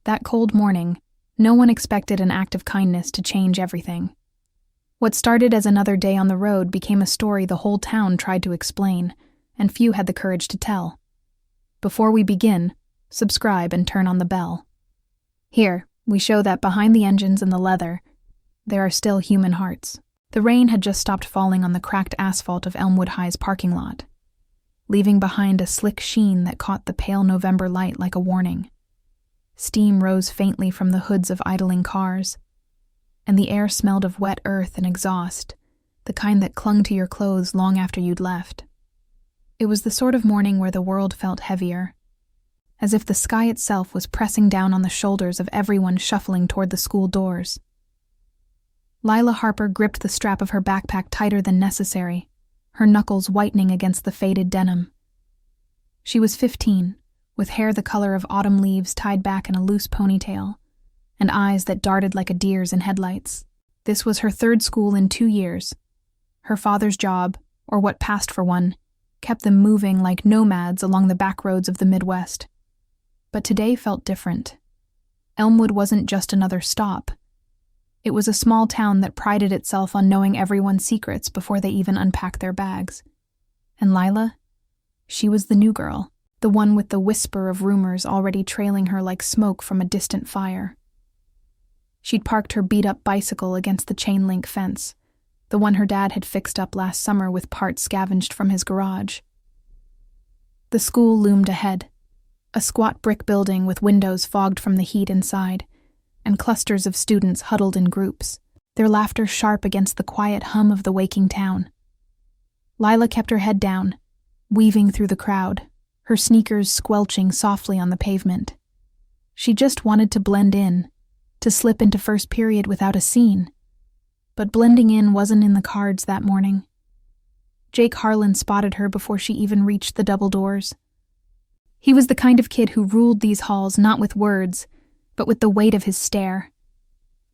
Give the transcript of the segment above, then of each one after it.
That cold morning, no one expected an act of kindness to change everything. What started as another day on the road became a story the whole town tried to explain, and few had the courage to tell. Before we begin, subscribe and turn on the bell. Here, we show that behind the engines and the leather, there are still human hearts. The rain had just stopped falling on the cracked asphalt of Elmwood High's parking lot, leaving behind a slick sheen that caught the pale November light like a warning. Steam rose faintly from the hoods of idling cars, and the air smelled of wet earth and exhaust, the kind that clung to your clothes long after you'd left. It was the sort of morning where the world felt heavier, as if the sky itself was pressing down on the shoulders of everyone shuffling toward the school doors. Lila Harper gripped the strap of her backpack tighter than necessary, her knuckles whitening against the faded denim. She was 15, with hair the color of autumn leaves tied back in a loose ponytail, and eyes that darted like a deer's in headlights. This was her third school in 2 years. Her father's job, or what passed for one, kept them moving like nomads along the back roads of the Midwest. But today felt different. Elmwood wasn't just another stop. It was a small town that prided itself on knowing everyone's secrets before they even unpacked their bags. And Lila? She was the new girl, the one with the whisper of rumors already trailing her like smoke from a distant fire. She'd parked her beat-up bicycle against the chain-link fence, the one her dad had fixed up last summer with parts scavenged from his garage. The school loomed ahead, a squat brick building with windows fogged from the heat inside, and clusters of students huddled in groups, their laughter sharp against the quiet hum of the waking town. Lila kept her head down, weaving through the crowd, her sneakers squelching softly on the pavement. She just wanted to blend in, to slip into first period without a scene. But blending in wasn't in the cards that morning. Jake Harlan spotted her before she even reached the double doors. He was the kind of kid who ruled these halls not with words, but with the weight of his stare.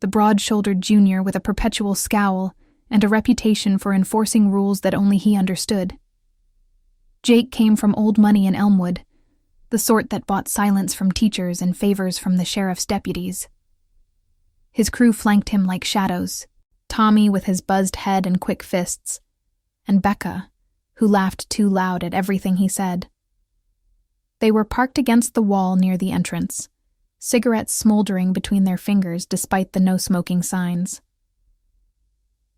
The broad-shouldered junior with a perpetual scowl and a reputation for enforcing rules that only he understood. Jake came from old money in Elmwood, the sort that bought silence from teachers and favors from the sheriff's deputies. His crew flanked him like shadows, Tommy with his buzzed head and quick fists, and Becca, who laughed too loud at everything he said. They were parked against the wall near the entrance, cigarettes smoldering between their fingers despite the no-smoking signs.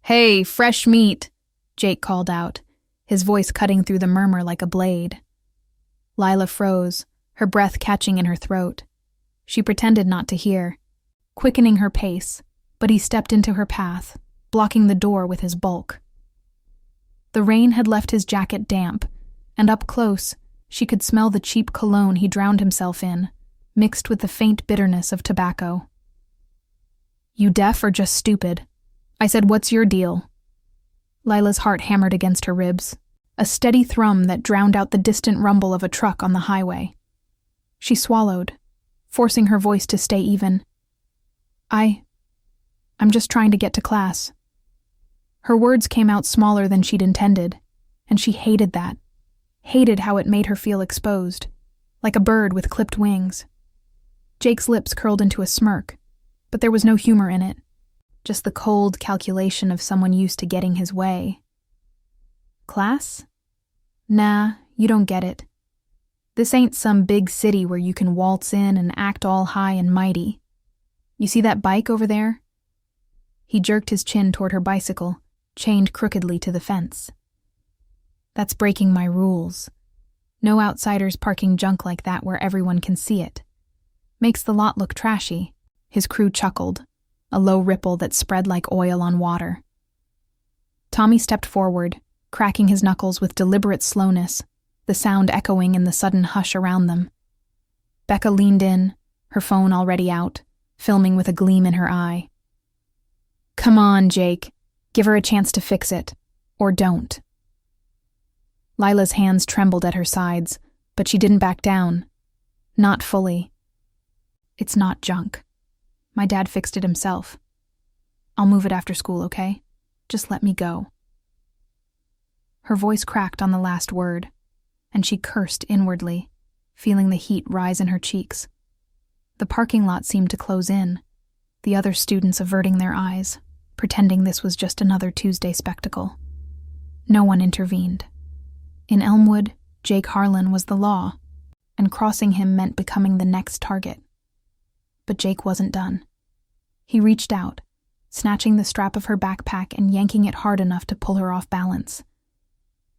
"Hey, fresh meat," Jake called out, his voice cutting through the murmur like a blade. Lila froze, her breath catching in her throat. She pretended not to hear, quickening her pace, but he stepped into her path, blocking the door with his bulk. The rain had left his jacket damp, and up close, she could smell the cheap cologne he drowned himself in, mixed with the faint bitterness of tobacco. "You deaf or just stupid?" I said, "What's your deal?" Lila's heart hammered against her ribs, a steady thrum that drowned out the distant rumble of a truck on the highway. She swallowed, forcing her voice to stay even. I'm just trying to get to class." Her words came out smaller than she'd intended, and she hated that, hated how it made her feel exposed, like a bird with clipped wings. Jake's lips curled into a smirk, but there was no humor in it, just the cold calculation of someone used to getting his way. "Class? Nah, you don't get it. This ain't some big city where you can waltz in and act all high and mighty. You see that bike over there?" He jerked his chin toward her bicycle, chained crookedly to the fence. "That's breaking my rules. No outsiders parking junk like that where everyone can see it. Makes the lot look trashy." His crew chuckled, a low ripple that spread like oil on water. Tommy stepped forward, cracking his knuckles with deliberate slowness, the sound echoing in the sudden hush around them. Becca leaned in, her phone already out, filming with a gleam in her eye. "Come on, Jake. Give her a chance to fix it. Or don't." Lila's hands trembled at her sides, but she didn't back down. Not fully. "It's not junk. My dad fixed it himself. I'll move it after school, okay? Just let me go." Her voice cracked on the last word, and she cursed inwardly, feeling the heat rise in her cheeks. The parking lot seemed to close in, the other students averting their eyes, pretending this was just another Tuesday spectacle. No one intervened. In Elmwood, Jake Harlan was the law, and crossing him meant becoming the next target. But Jake wasn't done. He reached out, snatching the strap of her backpack and yanking it hard enough to pull her off balance.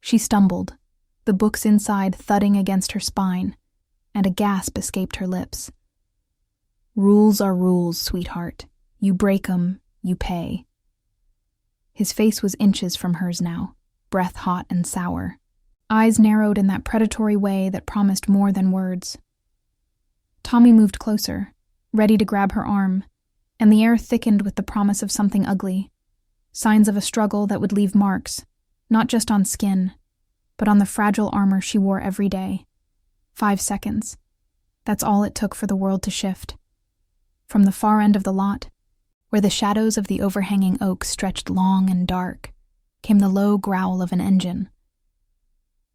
She stumbled, the books inside thudding against her spine, and a gasp escaped her lips. "Rules are rules, sweetheart. You break 'em, you pay." His face was inches from hers now, breath hot and sour, eyes narrowed in that predatory way that promised more than words. Tommy moved closer, ready to grab her arm, and the air thickened with the promise of something ugly, signs of a struggle that would leave marks, not just on skin, but on the fragile armor she wore every day. 5 seconds. That's all it took for the world to shift. From the far end of the lot, where the shadows of the overhanging oaks stretched long and dark, came the low growl of an engine.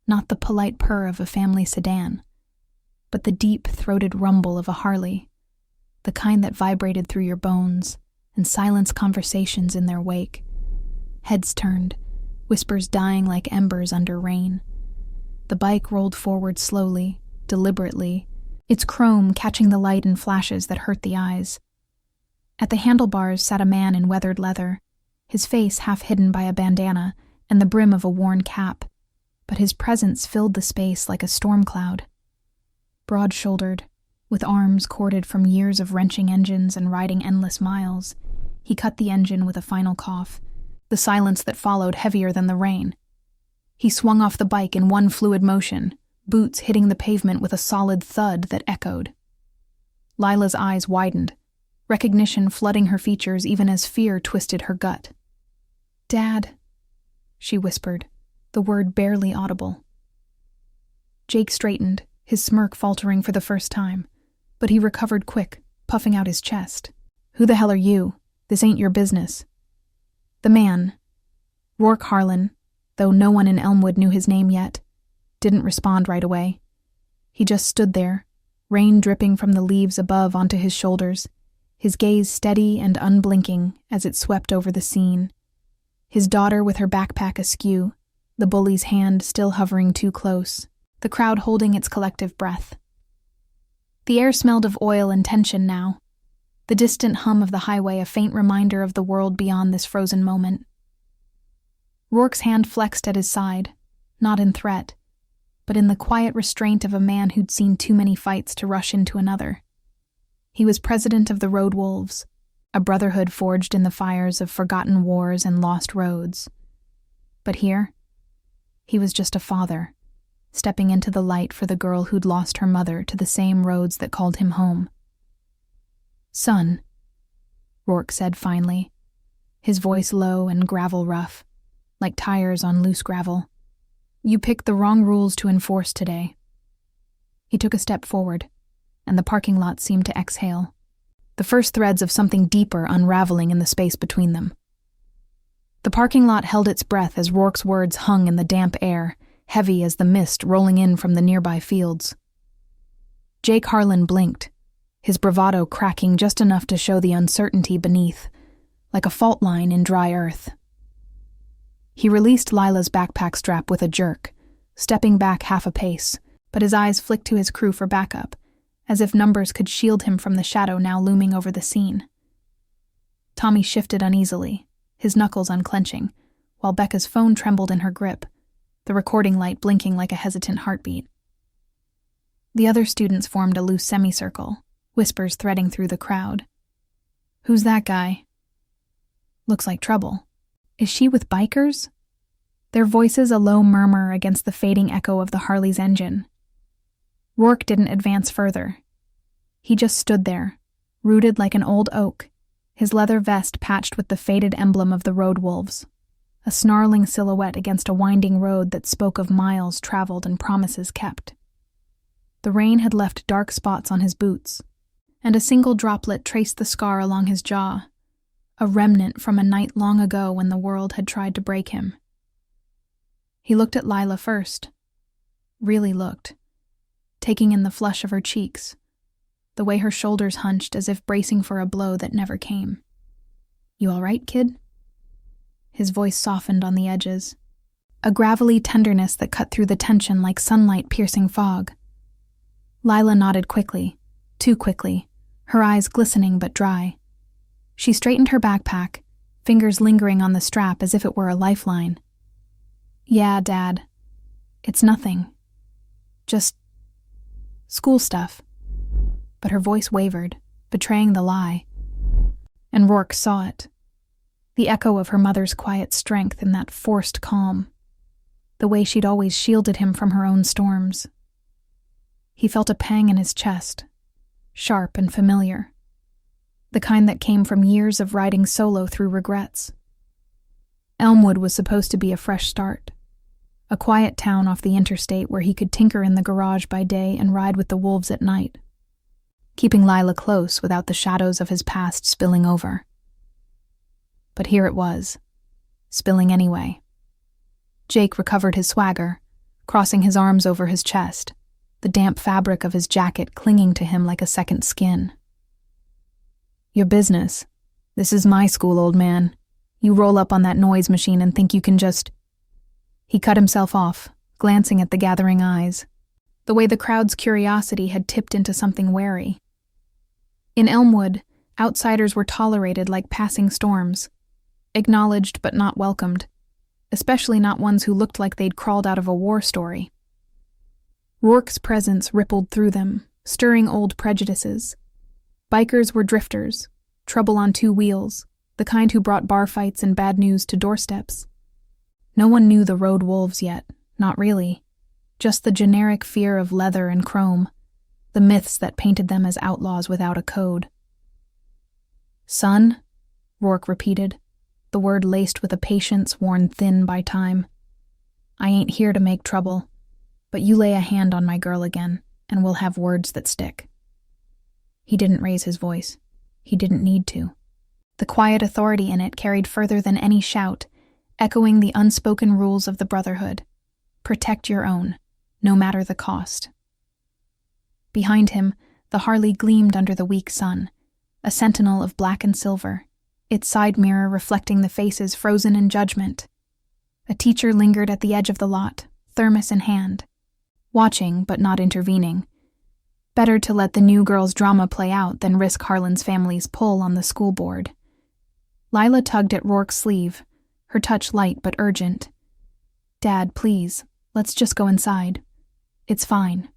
Not the polite purr of a family sedan, but the deep-throated rumble of a Harley, the kind that vibrated through your bones and silenced conversations in their wake. Heads turned, whispers dying like embers under rain. The bike rolled forward slowly, deliberately, its chrome catching the light in flashes that hurt the eyes. At the handlebars sat a man in weathered leather, his face half hidden by a bandana and the brim of a worn cap, but his presence filled the space like a storm cloud. Broad-shouldered, with arms corded from years of wrenching engines and riding endless miles, he cut the engine with a final cough, the silence that followed heavier than the rain. He swung off the bike in one fluid motion, boots hitting the pavement with a solid thud that echoed. Lila's eyes widened, recognition flooding her features even as fear twisted her gut. "Dad," she whispered, the word barely audible. Jake straightened, his smirk faltering for the first time, but he recovered quick, puffing out his chest. "Who the hell are you? This ain't your business." The man, Rourke Harlan, though no one in Elmwood knew his name yet, didn't respond right away. He just stood there, rain dripping from the leaves above onto his shoulders, his gaze steady and unblinking as it swept over the scene. His daughter with her backpack askew, the bully's hand still hovering too close, the crowd holding its collective breath. The air smelled of oil and tension now, the distant hum of the highway a faint reminder of the world beyond this frozen moment. Rourke's hand flexed at his side, not in threat, but in the quiet restraint of a man who'd seen too many fights to rush into another. He was president of the Road Wolves, a brotherhood forged in the fires of forgotten wars and lost roads. But here, he was just a father, stepping into the light for the girl who'd lost her mother to the same roads that called him home. "Son," Rourke said finally, his voice low and gravel rough, like tires on loose gravel. "You picked the wrong rules to enforce today." He took a step forward, and the parking lot seemed to exhale, the first threads of something deeper unraveling in the space between them. The parking lot held its breath as Rourke's words hung in the damp air, heavy as the mist rolling in from the nearby fields. Jake Harlan blinked, his bravado cracking just enough to show the uncertainty beneath, like a fault line in dry earth. He released Lila's backpack strap with a jerk, stepping back half a pace, but his eyes flicked to his crew for backup, as if numbers could shield him from the shadow now looming over the scene. Tommy shifted uneasily, his knuckles unclenching, while Becca's phone trembled in her grip, the recording light blinking like a hesitant heartbeat. The other students formed a loose semicircle, whispers threading through the crowd. "Who's that guy?" "Looks like trouble. Is she with bikers?" Their voices a low murmur against the fading echo of the Harley's engine. Rourke didn't advance further. He just stood there, rooted like an old oak, his leather vest patched with the faded emblem of the Road Wolves, a snarling silhouette against a winding road that spoke of miles traveled and promises kept. The rain had left dark spots on his boots, and a single droplet traced the scar along his jaw, a remnant from a night long ago when the world had tried to break him. He looked at Lila first, really looked, taking in the flush of her cheeks, the way her shoulders hunched as if bracing for a blow that never came. "You all right, kid?" His voice softened on the edges, a gravelly tenderness that cut through the tension like sunlight piercing fog. Lila nodded quickly, too quickly, her eyes glistening but dry. She straightened her backpack, fingers lingering on the strap as if it were a lifeline. "Yeah, Dad. It's nothing. Just school stuff." But her voice wavered, betraying the lie. And Rourke saw it. The echo of her mother's quiet strength in that forced calm. The way she'd always shielded him from her own storms. He felt a pang in his chest, sharp and familiar. The kind that came from years of riding solo through regrets. Elmwood was supposed to be a fresh start. A quiet town off the interstate where he could tinker in the garage by day and ride with the wolves at night, keeping Lila close without the shadows of his past spilling over. But here it was, spilling anyway. Jake recovered his swagger, crossing his arms over his chest, the damp fabric of his jacket clinging to him like a second skin. "Your business. This is my school, old man. You roll up on that noise machine and think you can just—" He cut himself off, glancing at the gathering eyes, the way the crowd's curiosity had tipped into something wary. In Elmwood, outsiders were tolerated like passing storms, acknowledged but not welcomed, especially not ones who looked like they'd crawled out of a war story. Rourke's presence rippled through them, stirring old prejudices. Bikers were drifters, trouble on two wheels, the kind who brought bar fights and bad news to doorsteps. No one knew the road wolves yet, not really. Just the generic fear of leather and chrome, the myths that painted them as outlaws without a code. "Son," Rourke repeated, the word laced with a patience worn thin by time. "I ain't here to make trouble, but you lay a hand on my girl again, and we'll have words that stick." He didn't raise his voice. He didn't need to. The quiet authority in it carried further than any shout, echoing the unspoken rules of the Brotherhood. Protect your own, no matter the cost. Behind him, the Harley gleamed under the weak sun, a sentinel of black and silver, its side mirror reflecting the faces frozen in judgment. A teacher lingered at the edge of the lot, thermos in hand, watching but not intervening. Better to let the new girl's drama play out than risk Harlan's family's pull on the school board. Lila tugged at Rourke's sleeve, her touch light but urgent. "Dad, please, let's just go inside. It's fine."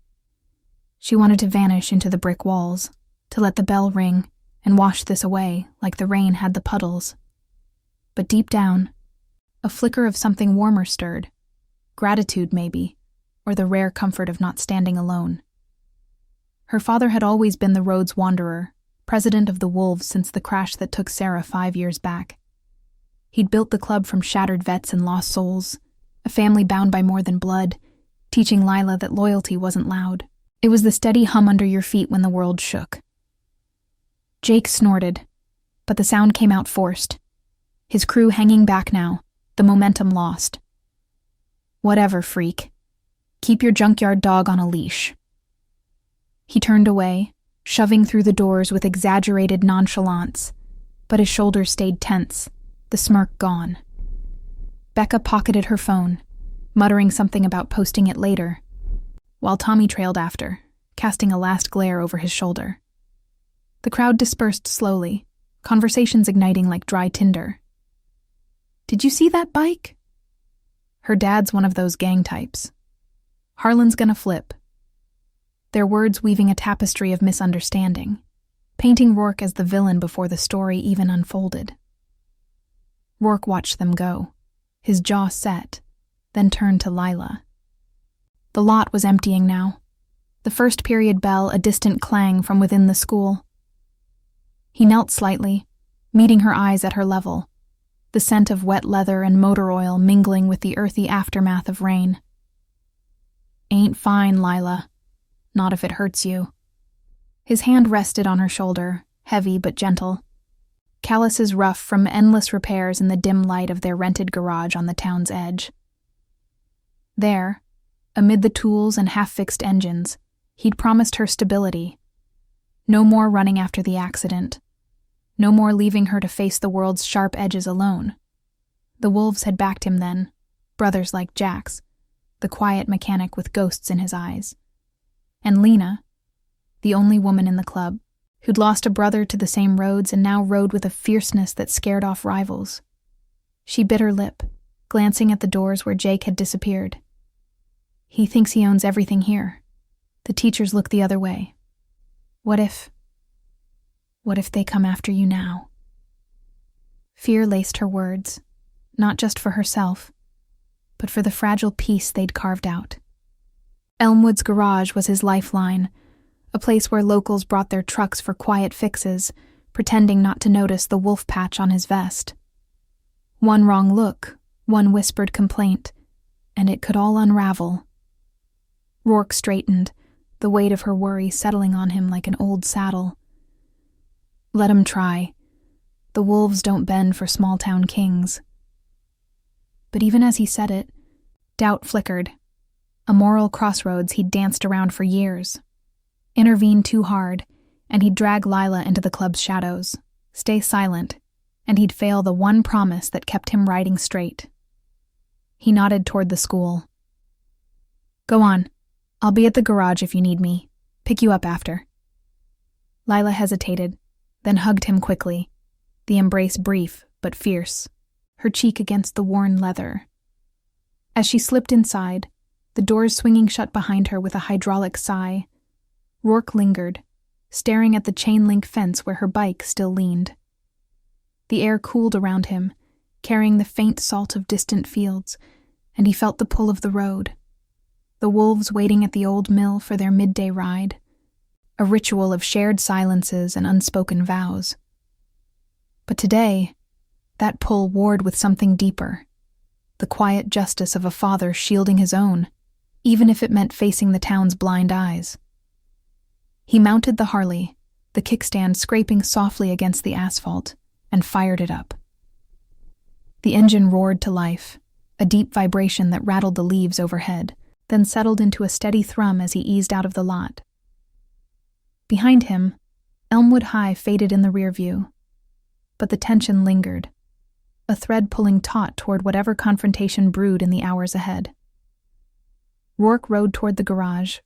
She wanted to vanish into the brick walls, to let the bell ring and wash this away like the rain had the puddles. But deep down, a flicker of something warmer stirred. Gratitude, maybe, or the rare comfort of not standing alone. Her father had always been the road's wanderer, president of the Wolves since the crash that took Sarah 5 years back. He'd built the club from shattered vets and lost souls, a family bound by more than blood, teaching Lila that loyalty wasn't loud. It was the steady hum under your feet when the world shook. Jake snorted, but the sound came out forced. His crew hanging back now, the momentum lost. "Whatever, freak. Keep your junkyard dog on a leash." He turned away, shoving through the doors with exaggerated nonchalance, but his shoulders stayed tense, the smirk gone. Becca pocketed her phone, muttering something about posting it later, while Tommy trailed after, casting a last glare over his shoulder. The crowd dispersed slowly, conversations igniting like dry tinder. "Did you see that bike?" Her dad's one of those gang types. Harlan's gonna flip. Their words weaving a tapestry of misunderstanding, painting Rourke as the villain before the story even unfolded. Rourke watched them go, his jaw set, then turned to Lila. The lot was emptying now, the first period bell a distant clang from within the school. He knelt slightly, meeting her eyes at her level, the scent of wet leather and motor oil mingling with the earthy aftermath of rain. "Ain't fine, Lila. Not if it hurts you." His hand rested on her shoulder, heavy but gentle. Calluses rough from endless repairs in the dim light of their rented garage on the town's edge. There, amid the tools and half-fixed engines, he'd promised her stability. No more running after the accident. No more leaving her to face the world's sharp edges alone. The wolves had backed him then, brothers like Jack's, the quiet mechanic with ghosts in his eyes. And Lena, the only woman in the club, who'd lost a brother to the same roads and now rode with a fierceness that scared off rivals. She bit her lip, glancing at the doors where Jake had disappeared. He thinks he owns everything here. The teachers look the other way. What if they come after you now? Fear laced her words, not just for herself, but for the fragile peace they'd carved out. Elmwood's garage was his lifeline, a place where locals brought their trucks for quiet fixes, pretending not to notice the wolf patch on his vest. One wrong look, one whispered complaint, and it could all unravel. Rourke straightened, the weight of her worry settling on him like an old saddle. Let him try. The wolves don't bend for small-town kings. But even as he said it, doubt flickered. A moral crossroads he'd danced around for years. Intervene too hard, and he'd drag Lila into the club's shadows. Stay silent, and he'd fail the one promise that kept him riding straight. He nodded toward the school. Go on. I'll be at the garage if you need me. Pick you up after. Lila hesitated, then hugged him quickly, the embrace brief but fierce, her cheek against the worn leather. As she slipped inside, the doors swinging shut behind her with a hydraulic sigh, Rourke lingered, staring at the chain-link fence where her bike still leaned. The air cooled around him, carrying the faint salt of distant fields, and he felt the pull of the road. The wolves waiting at the old mill for their midday ride, a ritual of shared silences and unspoken vows. But today, that pull warred with something deeper, the quiet justice of a father shielding his own, even if it meant facing the town's blind eyes. He mounted the Harley, the kickstand scraping softly against the asphalt, and fired it up. The engine roared to life, a deep vibration that rattled the leaves overhead, then settled into a steady thrum as he eased out of the lot. Behind him, Elmwood High faded in the rear view, but the tension lingered, a thread pulling taut toward whatever confrontation brewed in the hours ahead. Rourke rode toward the garage,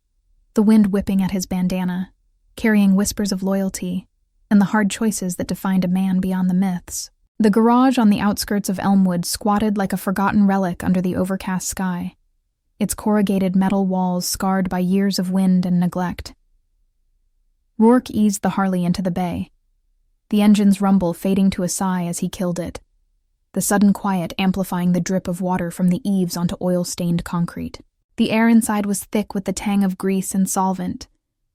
the wind whipping at his bandana, carrying whispers of loyalty and the hard choices that defined a man beyond the myths. The garage on the outskirts of Elmwood squatted like a forgotten relic under the overcast sky, its corrugated metal walls scarred by years of wind and neglect. Rourke eased the Harley into the bay, the engine's rumble fading to a sigh as he killed it, the sudden quiet amplifying the drip of water from the eaves onto oil-stained concrete. The air inside was thick with the tang of grease and solvent,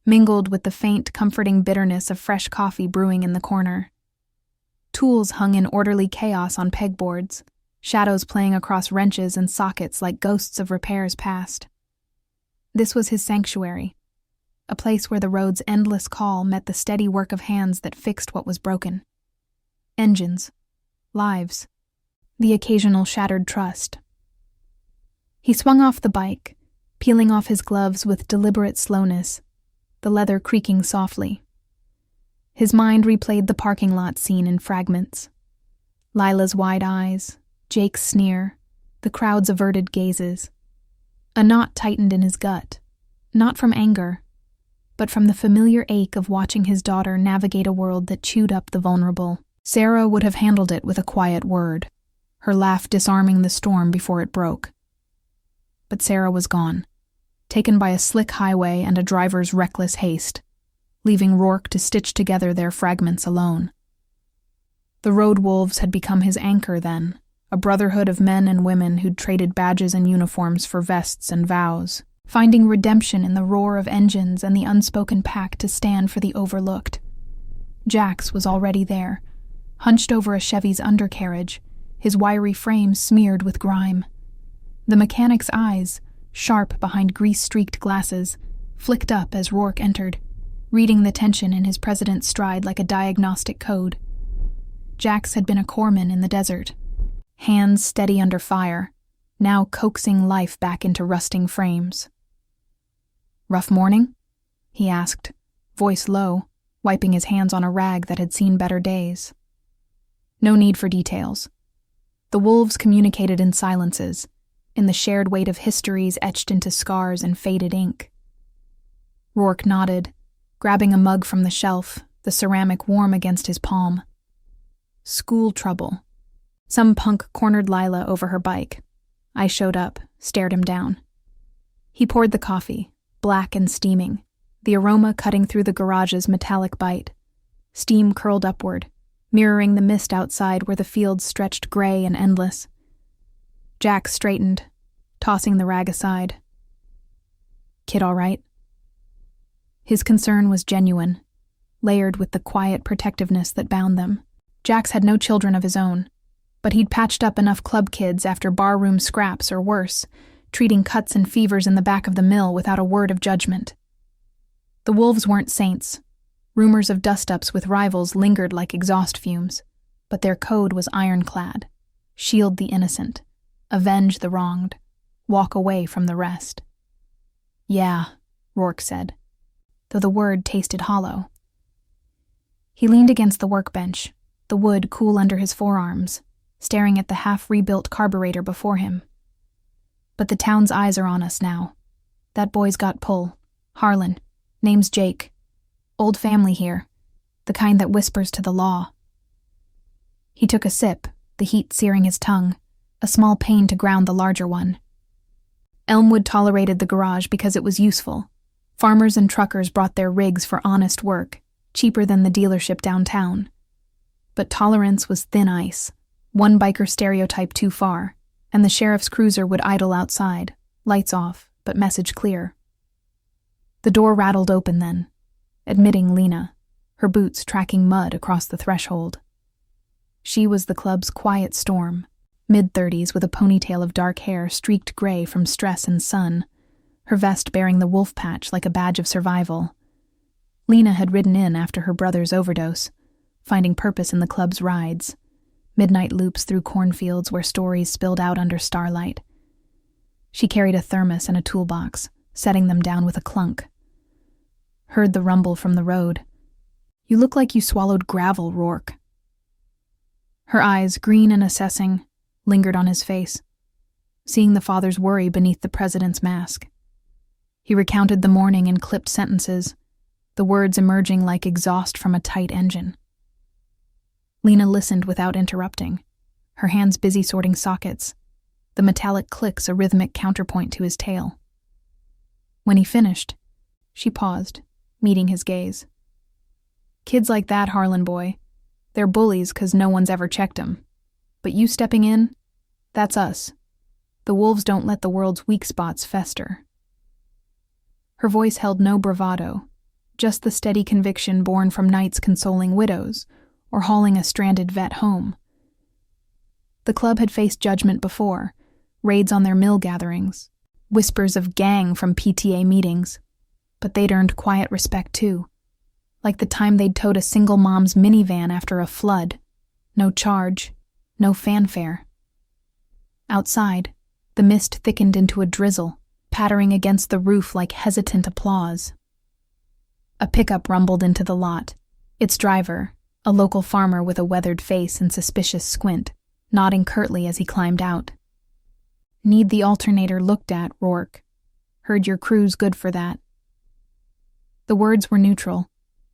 mingled with the faint, comforting bitterness of fresh coffee brewing in the corner. Tools hung in orderly chaos on pegboards, shadows playing across wrenches and sockets like ghosts of repairs past. This was his sanctuary, a place where the road's endless call met the steady work of hands that fixed what was broken. Engines, lives, the occasional shattered trust. He swung off the bike, peeling off his gloves with deliberate slowness, the leather creaking softly. His mind replayed the parking lot scene in fragments. Lila's wide eyes, Jake's sneer, the crowd's averted gazes. A knot tightened in his gut, not from anger, but from the familiar ache of watching his daughter navigate a world that chewed up the vulnerable. Sarah would have handled it with a quiet word, her laugh disarming the storm before it broke. But Sarah was gone, taken by a slick highway and a driver's reckless haste, leaving Rourke to stitch together their fragments alone. The road wolves had become his anchor then, a brotherhood of men and women who'd traded badges and uniforms for vests and vows, finding redemption in the roar of engines and the unspoken pact to stand for the overlooked. Jax was already there, hunched over a Chevy's undercarriage, his wiry frame smeared with grime. The mechanic's eyes, sharp behind grease-streaked glasses, flicked up as Rourke entered, reading the tension in his president's stride like a diagnostic code. Jax had been a corpsman in the desert, hands steady under fire, now coaxing life back into rusting frames. "Rough morning?" he asked, voice low, wiping his hands on a rag that had seen better days. No need for details. The wolves communicated in silences, in the shared weight of histories etched into scars and faded ink. Rourke nodded, grabbing a mug from the shelf, the ceramic warm against his palm. School trouble. Some punk cornered Lila over her bike. I showed up, stared him down. He poured the coffee, black and steaming, the aroma cutting through the garage's metallic bite. Steam curled upward, mirroring the mist outside where the fields stretched gray and endless. Jack straightened, tossing the rag aside. "Kid all right?" His concern was genuine, layered with the quiet protectiveness that bound them. Jax had no children of his own, but he'd patched up enough club kids after barroom scraps or worse, treating cuts and fevers in the back of the mill without a word of judgment. The wolves weren't saints. Rumors of dust-ups with rivals lingered like exhaust fumes, but their code was ironclad. Shield the innocent, avenge the wronged, walk away from the rest. "Yeah," Rourke said, though the word tasted hollow. He leaned against the workbench, the wood cool under his forearms, staring at the half-rebuilt carburetor before him. "But the town's eyes are on us now. That boy's got pull. Harlan. Name's Jake. Old family here. The kind that whispers to the law." He took a sip, the heat searing his tongue, a small pain to ground the larger one. Elmwood tolerated the garage because it was useful. Farmers and truckers brought their rigs for honest work, cheaper than the dealership downtown. But tolerance was thin ice, one biker stereotype too far, and the sheriff's cruiser would idle outside, lights off, but message clear. The door rattled open then, admitting Lena, her boots tracking mud across the threshold. She was the club's quiet storm, mid-30s with a ponytail of dark hair streaked gray from stress and sun, her vest bearing the wolf patch like a badge of survival. Lena had ridden in after her brother's overdose, finding purpose in the club's rides, midnight loops through cornfields where stories spilled out under starlight. She carried a thermos and a toolbox, setting them down with a clunk. Heard the rumble from the road. "You look like you swallowed gravel, Rourke." Her eyes, green and assessing, lingered on his face, seeing the father's worry beneath the president's mask. He recounted the morning in clipped sentences, the words emerging like exhaust from a tight engine. Lena listened without interrupting, her hands busy sorting sockets, the metallic clicks a rhythmic counterpoint to his tale. When he finished, she paused, meeting his gaze. "Kids like that, Harlan boy, they're bullies 'cause no one's ever checked 'em. But you stepping in, that's us. The wolves don't let the world's weak spots fester." Her voice held no bravado, just the steady conviction born from nights consoling widows or hauling a stranded vet home. The club had faced judgment before, raids on their mill gatherings, whispers of gang from PTA meetings, but they'd earned quiet respect too, like the time they'd towed a single mom's minivan after a flood. No charge, no fanfare. Outside, the mist thickened into a drizzle, pattering against the roof like hesitant applause. A pickup rumbled into the lot, its driver, a local farmer with a weathered face and suspicious squint, nodding curtly as he climbed out. "Need the alternator looked at, Rourke. Heard your crew's good for that." The words were neutral,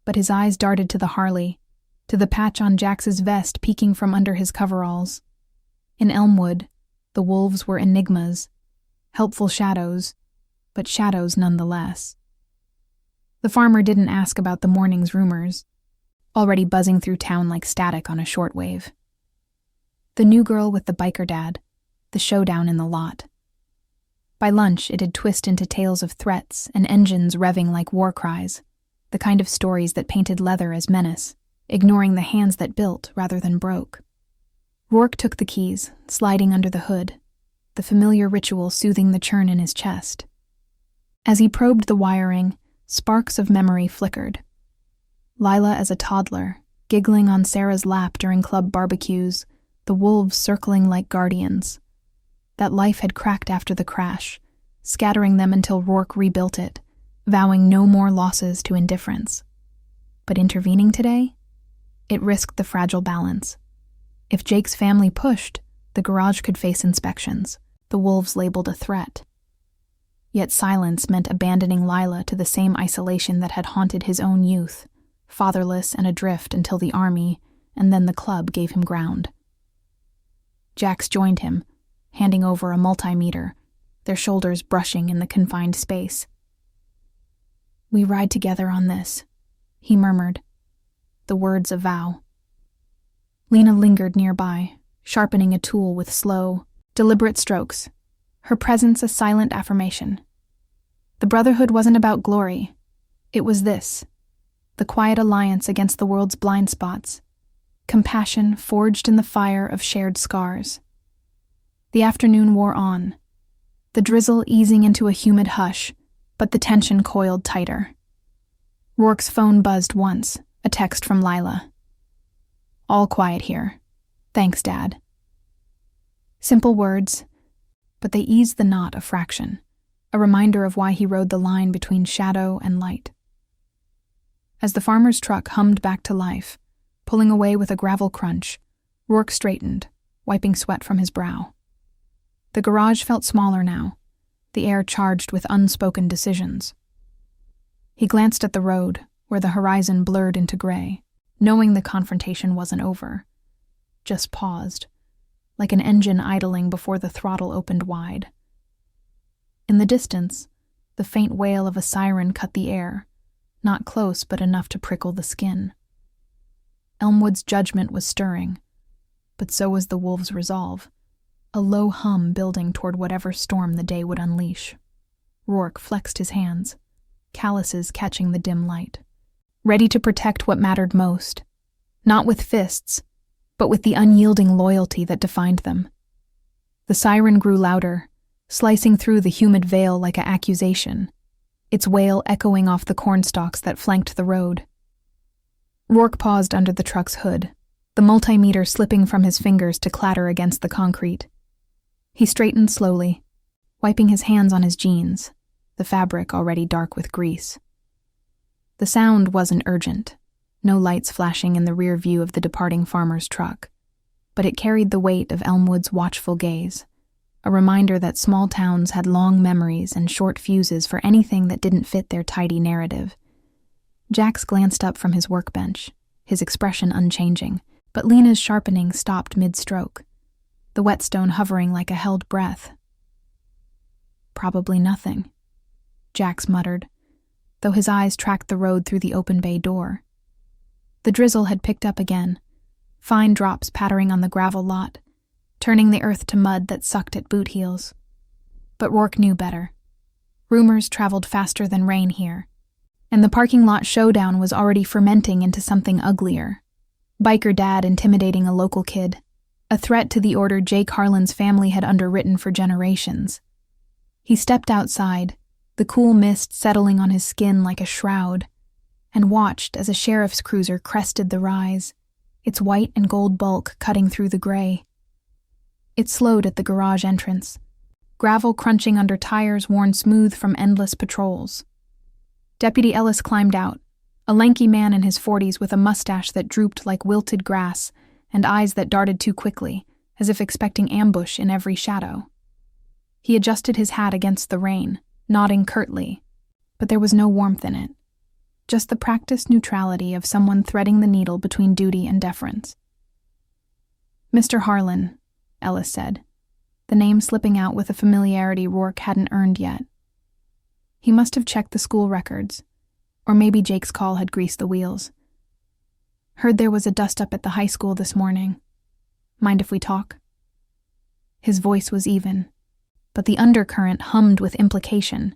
but his eyes darted to the Harley, to the patch on Jax's vest peeking from under his coveralls. In Elmwood, the wolves were enigmas, helpful shadows, but shadows nonetheless. The farmer didn't ask about the morning's rumors, already buzzing through town like static on a shortwave. The new girl with the biker dad, the showdown in the lot. By lunch, it'd twist into tales of threats and engines revving like war cries, the kind of stories that painted leather as menace, ignoring the hands that built rather than broke. Rourke took the keys, sliding under the hood, the familiar ritual soothing the churn in his chest. As he probed the wiring, sparks of memory flickered. Lila as a toddler, giggling on Sarah's lap during club barbecues, the wolves circling like guardians. That life had cracked after the crash, scattering them until Rourke rebuilt it, vowing no more losses to indifference. But intervening today? It risked the fragile balance. If Jake's family pushed, the garage could face inspections, the wolves labeled a threat. Yet silence meant abandoning Lila to the same isolation that had haunted his own youth, fatherless and adrift until the army, and then the club gave him ground. Jax joined him, handing over a multimeter, their shoulders brushing in the confined space. "We ride together on this," he murmured, the words a vow. Lena lingered nearby, sharpening a tool with slow, deliberate strokes, her presence a silent affirmation. The Brotherhood wasn't about glory. It was this, the quiet alliance against the world's blind spots, compassion forged in the fire of shared scars. The afternoon wore on, the drizzle easing into a humid hush, but the tension coiled tighter. Rourke's phone buzzed once, a text from Lila. "All quiet here. Thanks, Dad." Simple words, but they eased the knot a fraction, a reminder of why he rode the line between shadow and light. As the farmer's truck hummed back to life, pulling away with a gravel crunch, Rourke straightened, wiping sweat from his brow. The garage felt smaller now, the air charged with unspoken decisions. He glanced at the road, where the horizon blurred into gray, knowing the confrontation wasn't over. Just paused, like an engine idling before the throttle opened wide. In the distance, the faint wail of a siren cut the air, not close but enough to prickle the skin. Elmwood's judgment was stirring, but so was the wolves' resolve, a low hum building toward whatever storm the day would unleash. Rourke flexed his hands, calluses catching the dim light, ready to protect what mattered most, not with fists, but with the unyielding loyalty that defined them. The siren grew louder, slicing through the humid veil like an accusation, its wail echoing off the cornstalks that flanked the road. Rourke paused under the truck's hood, the multimeter slipping from his fingers to clatter against the concrete. He straightened slowly, wiping his hands on his jeans, the fabric already dark with grease. The sound wasn't urgent, no lights flashing in the rear view of the departing farmer's truck, but it carried the weight of Elmwood's watchful gaze, a reminder that small towns had long memories and short fuses for anything that didn't fit their tidy narrative. Jax glanced up from his workbench, his expression unchanging, but Lena's sharpening stopped mid-stroke, the whetstone hovering like a held breath. "Probably nothing," Jax muttered, though his eyes tracked the road through the open bay door. The drizzle had picked up again, fine drops pattering on the gravel lot, turning the earth to mud that sucked at boot heels. But Rourke knew better. Rumors traveled faster than rain here, and the parking lot showdown was already fermenting into something uglier. Biker dad intimidating a local kid, a threat to the order Jake Harlan's family had underwritten for generations. He stepped outside, the cool mist settling on his skin like a shroud, and watched as a sheriff's cruiser crested the rise, its white and gold bulk cutting through the gray. It slowed at the garage entrance, gravel crunching under tires worn smooth from endless patrols. Deputy Ellis climbed out, a lanky man in his 40s with a mustache that drooped like wilted grass and eyes that darted too quickly, as if expecting ambush in every shadow. He adjusted his hat against the rain, nodding curtly, but there was no warmth in it, just the practiced neutrality of someone threading the needle between duty and deference. "Mr. Harlan," Ellis said, the name slipping out with a familiarity Rourke hadn't earned yet. He must have checked the school records, or maybe Jake's call had greased the wheels. "Heard there was a dust-up at the high school this morning. Mind if we talk?" His voice was even, but the undercurrent hummed with implication,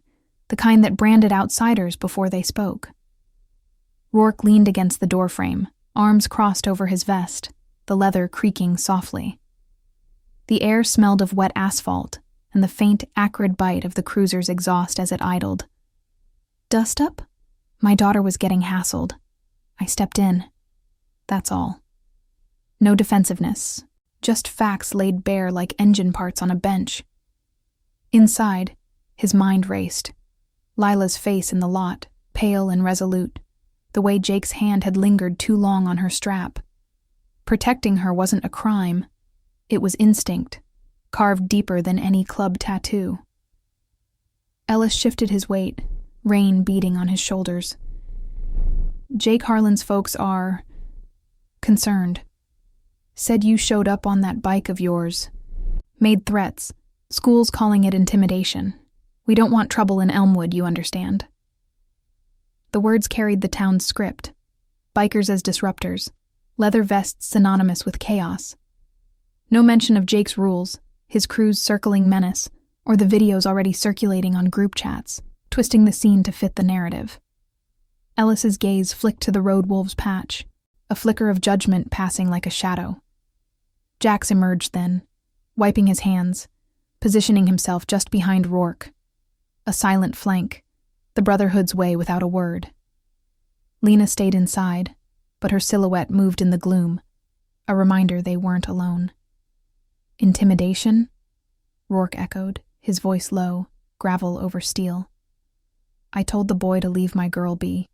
the kind that branded outsiders before they spoke. Rourke leaned against the doorframe, arms crossed over his vest, the leather creaking softly. The air smelled of wet asphalt and the faint, acrid bite of the cruiser's exhaust as it idled. "Dust up? My daughter was getting hassled. I stepped in. That's all." No defensiveness, just facts laid bare like engine parts on a bench. Inside, his mind raced. Lila's face in the lot, pale and resolute. the way Jake's hand had lingered too long on her strap. Protecting her wasn't a crime. It was instinct, carved deeper than any club tattoo. Ellis shifted his weight, rain beating on his shoulders. Jake Harlan's folks are concerned. Said you showed up on that bike of yours. Made threats. School's calling it intimidation. We don't want trouble in Elmwood, you understand. The words carried the town's script. Bikers as disruptors. Leather vests synonymous with chaos. No mention of Jake's rules, his crew's circling menace, or the videos already circulating on group chats, twisting the scene to fit the narrative. Ellis's gaze flicked to the Road Wolves patch, a flicker of judgment passing like a shadow. Jax emerged then, wiping his hands, positioning himself just behind Rourke. A silent flank, the Brotherhood's way without a word. Lena stayed inside, but her silhouette moved in the gloom, a reminder they weren't alone. Intimidation? Rourke echoed, his voice low, gravel over steel. I told the boy to leave my girl be.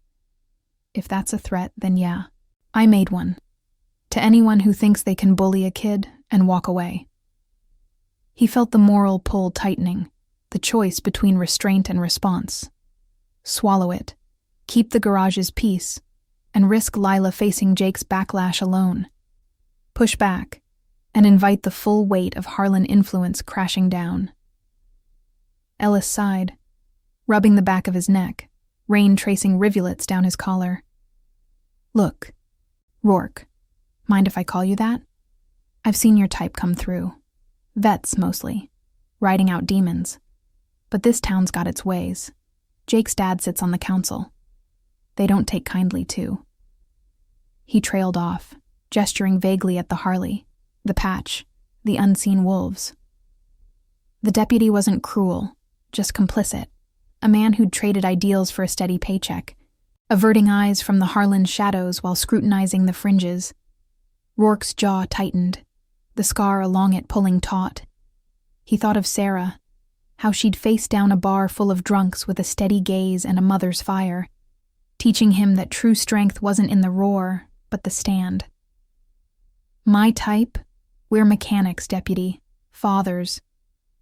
If that's a threat, then yeah. I made one. To anyone who thinks they can bully a kid and walk away. He felt the moral pull tightening, the choice between restraint and response. Swallow it, keep the garage's peace, and risk Lila facing Jake's backlash alone. Push back, and invite the full weight of Harlan influence crashing down. Ellis sighed, rubbing the back of his neck, rain tracing rivulets down his collar. Look, Rourke, mind if I call you that? I've seen your type come through. Vets, mostly. Riding out demons. But this town's got its ways. Jake's dad sits on the council. They don't take kindly to. He trailed off, gesturing vaguely at the Harley, the patch, the unseen wolves. The deputy wasn't cruel, just complicit. A man who'd traded ideals for a steady paycheck, averting eyes from the Harlan shadows while scrutinizing the fringes. Rourke's jaw tightened, the scar along it pulling taut. He thought of Sarah, how she'd faced down a bar full of drunks with a steady gaze and a mother's fire, teaching him that true strength wasn't in the roar, but the stand. My type? We're mechanics, deputy. Fathers.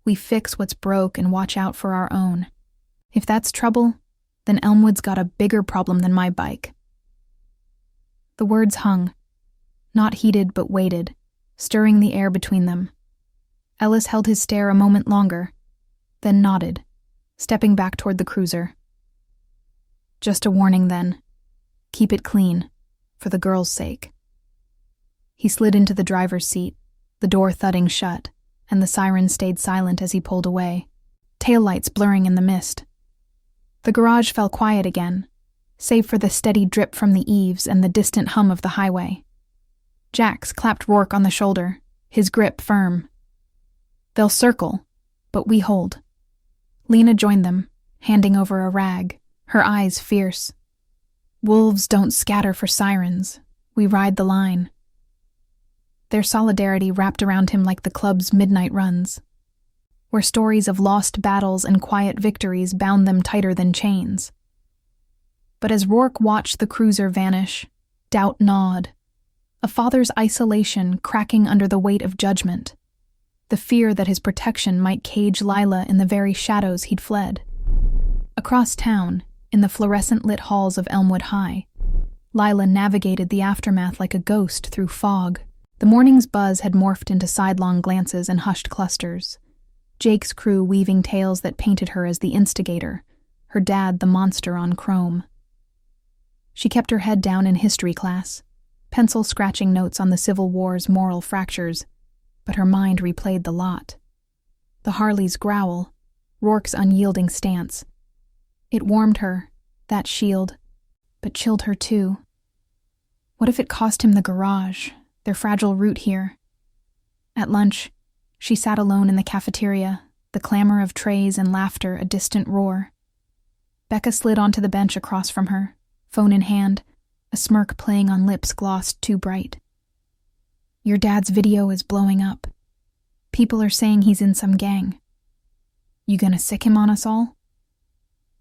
We fix what's broke and watch out for our own. If that's trouble, then Elmwood's got a bigger problem than my bike. The words hung, not heated but weighted, stirring the air between them. Ellis held his stare a moment longer, then nodded, stepping back toward the cruiser. Just a warning then. Keep it clean, for the girl's sake. He slid into the driver's seat, the door thudding shut, and the siren stayed silent as he pulled away, taillights blurring in the mist. The garage fell quiet again, save for the steady drip from the eaves and the distant hum of the highway. Jax clapped Rourke on the shoulder, his grip firm. They'll circle, but we hold. Lena joined them, handing over a rag, her eyes fierce. Wolves don't scatter for sirens. We ride the line. Their solidarity wrapped around him like the club's midnight runs, where stories of lost battles and quiet victories bound them tighter than chains. But as Rourke watched the cruiser vanish, doubt gnawed, a father's isolation cracking under the weight of judgment, the fear that his protection might cage Lila in the very shadows he'd fled. Across town, in the fluorescent-lit halls of Elmwood High, Lila navigated the aftermath like a ghost through fog. The morning's buzz had morphed into sidelong glances and hushed clusters. Jake's crew weaving tales that painted her as the instigator, her dad the monster on chrome. She kept her head down in history class, pencil scratching notes on the Civil War's moral fractures, but her mind replayed the lot. The Harley's growl, Rourke's unyielding stance. It warmed her, that shield, but chilled her too. What if it cost him the garage, their fragile route here? At lunch, she sat alone in the cafeteria, the clamor of trays and laughter a distant roar. Becca slid onto the bench across from her, phone in hand, a smirk playing on lips glossed too bright. Your dad's video is blowing up. People are saying he's in some gang. You gonna sick him on us all?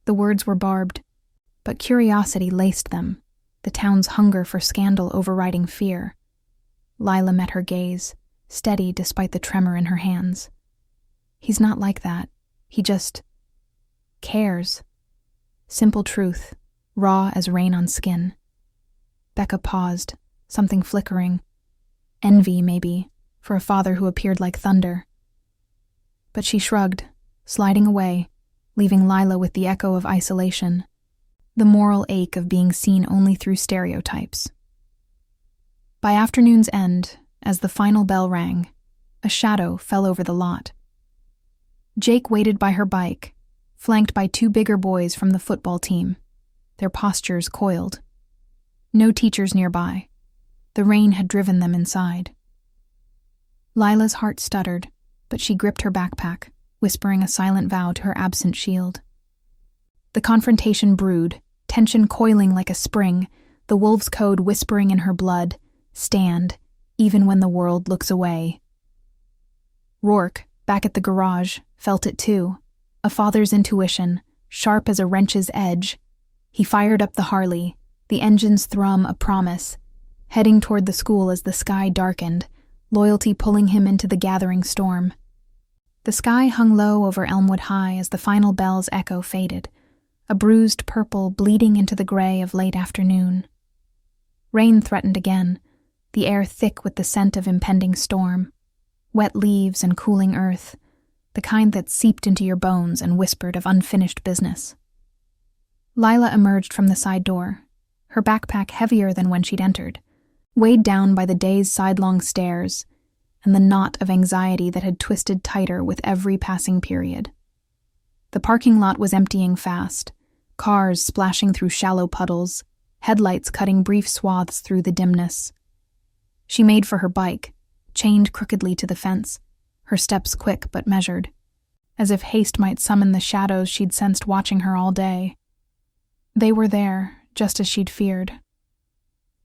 The words were barbed, but curiosity laced them, the town's hunger for scandal overriding fear. Lila met her gaze, steady despite the tremor in her hands. He's not like that. He just cares. Simple truth, raw as rain on skin. Becca paused, something flickering. Envy, maybe, for a father who appeared like thunder. But she shrugged, sliding away, leaving Lila with the echo of isolation, the moral ache of being seen only through stereotypes. By afternoon's end, as the final bell rang, a shadow fell over the lot. Jake waited by her bike, flanked by two bigger boys from the football team, their postures coiled. No teachers nearby. The rain had driven them inside. Lila's heart stuttered, but she gripped her backpack, whispering a silent vow to her absent shield. The confrontation brewed, tension coiling like a spring, the wolf's code whispering in her blood, stand, even when the world looks away. Rourke, back at the garage, felt it too, a father's intuition, sharp as a wrench's edge. He fired up the Harley, the engine's thrum a promise, heading toward the school as the sky darkened, loyalty pulling him into the gathering storm. The sky hung low over Elmwood High as the final bell's echo faded, a bruised purple bleeding into the gray of late afternoon. Rain threatened again, the air thick with the scent of impending storm, wet leaves and cooling earth, the kind that seeped into your bones and whispered of unfinished business. Lila emerged from the side door, her backpack heavier than when she'd entered, weighed down by the day's sidelong stairs and the knot of anxiety that had twisted tighter with every passing period. The parking lot was emptying fast, cars splashing through shallow puddles, headlights cutting brief swaths through the dimness. She made for her bike, chained crookedly to the fence, her steps quick but measured, as if haste might summon the shadows she'd sensed watching her all day. They were there, just as she'd feared.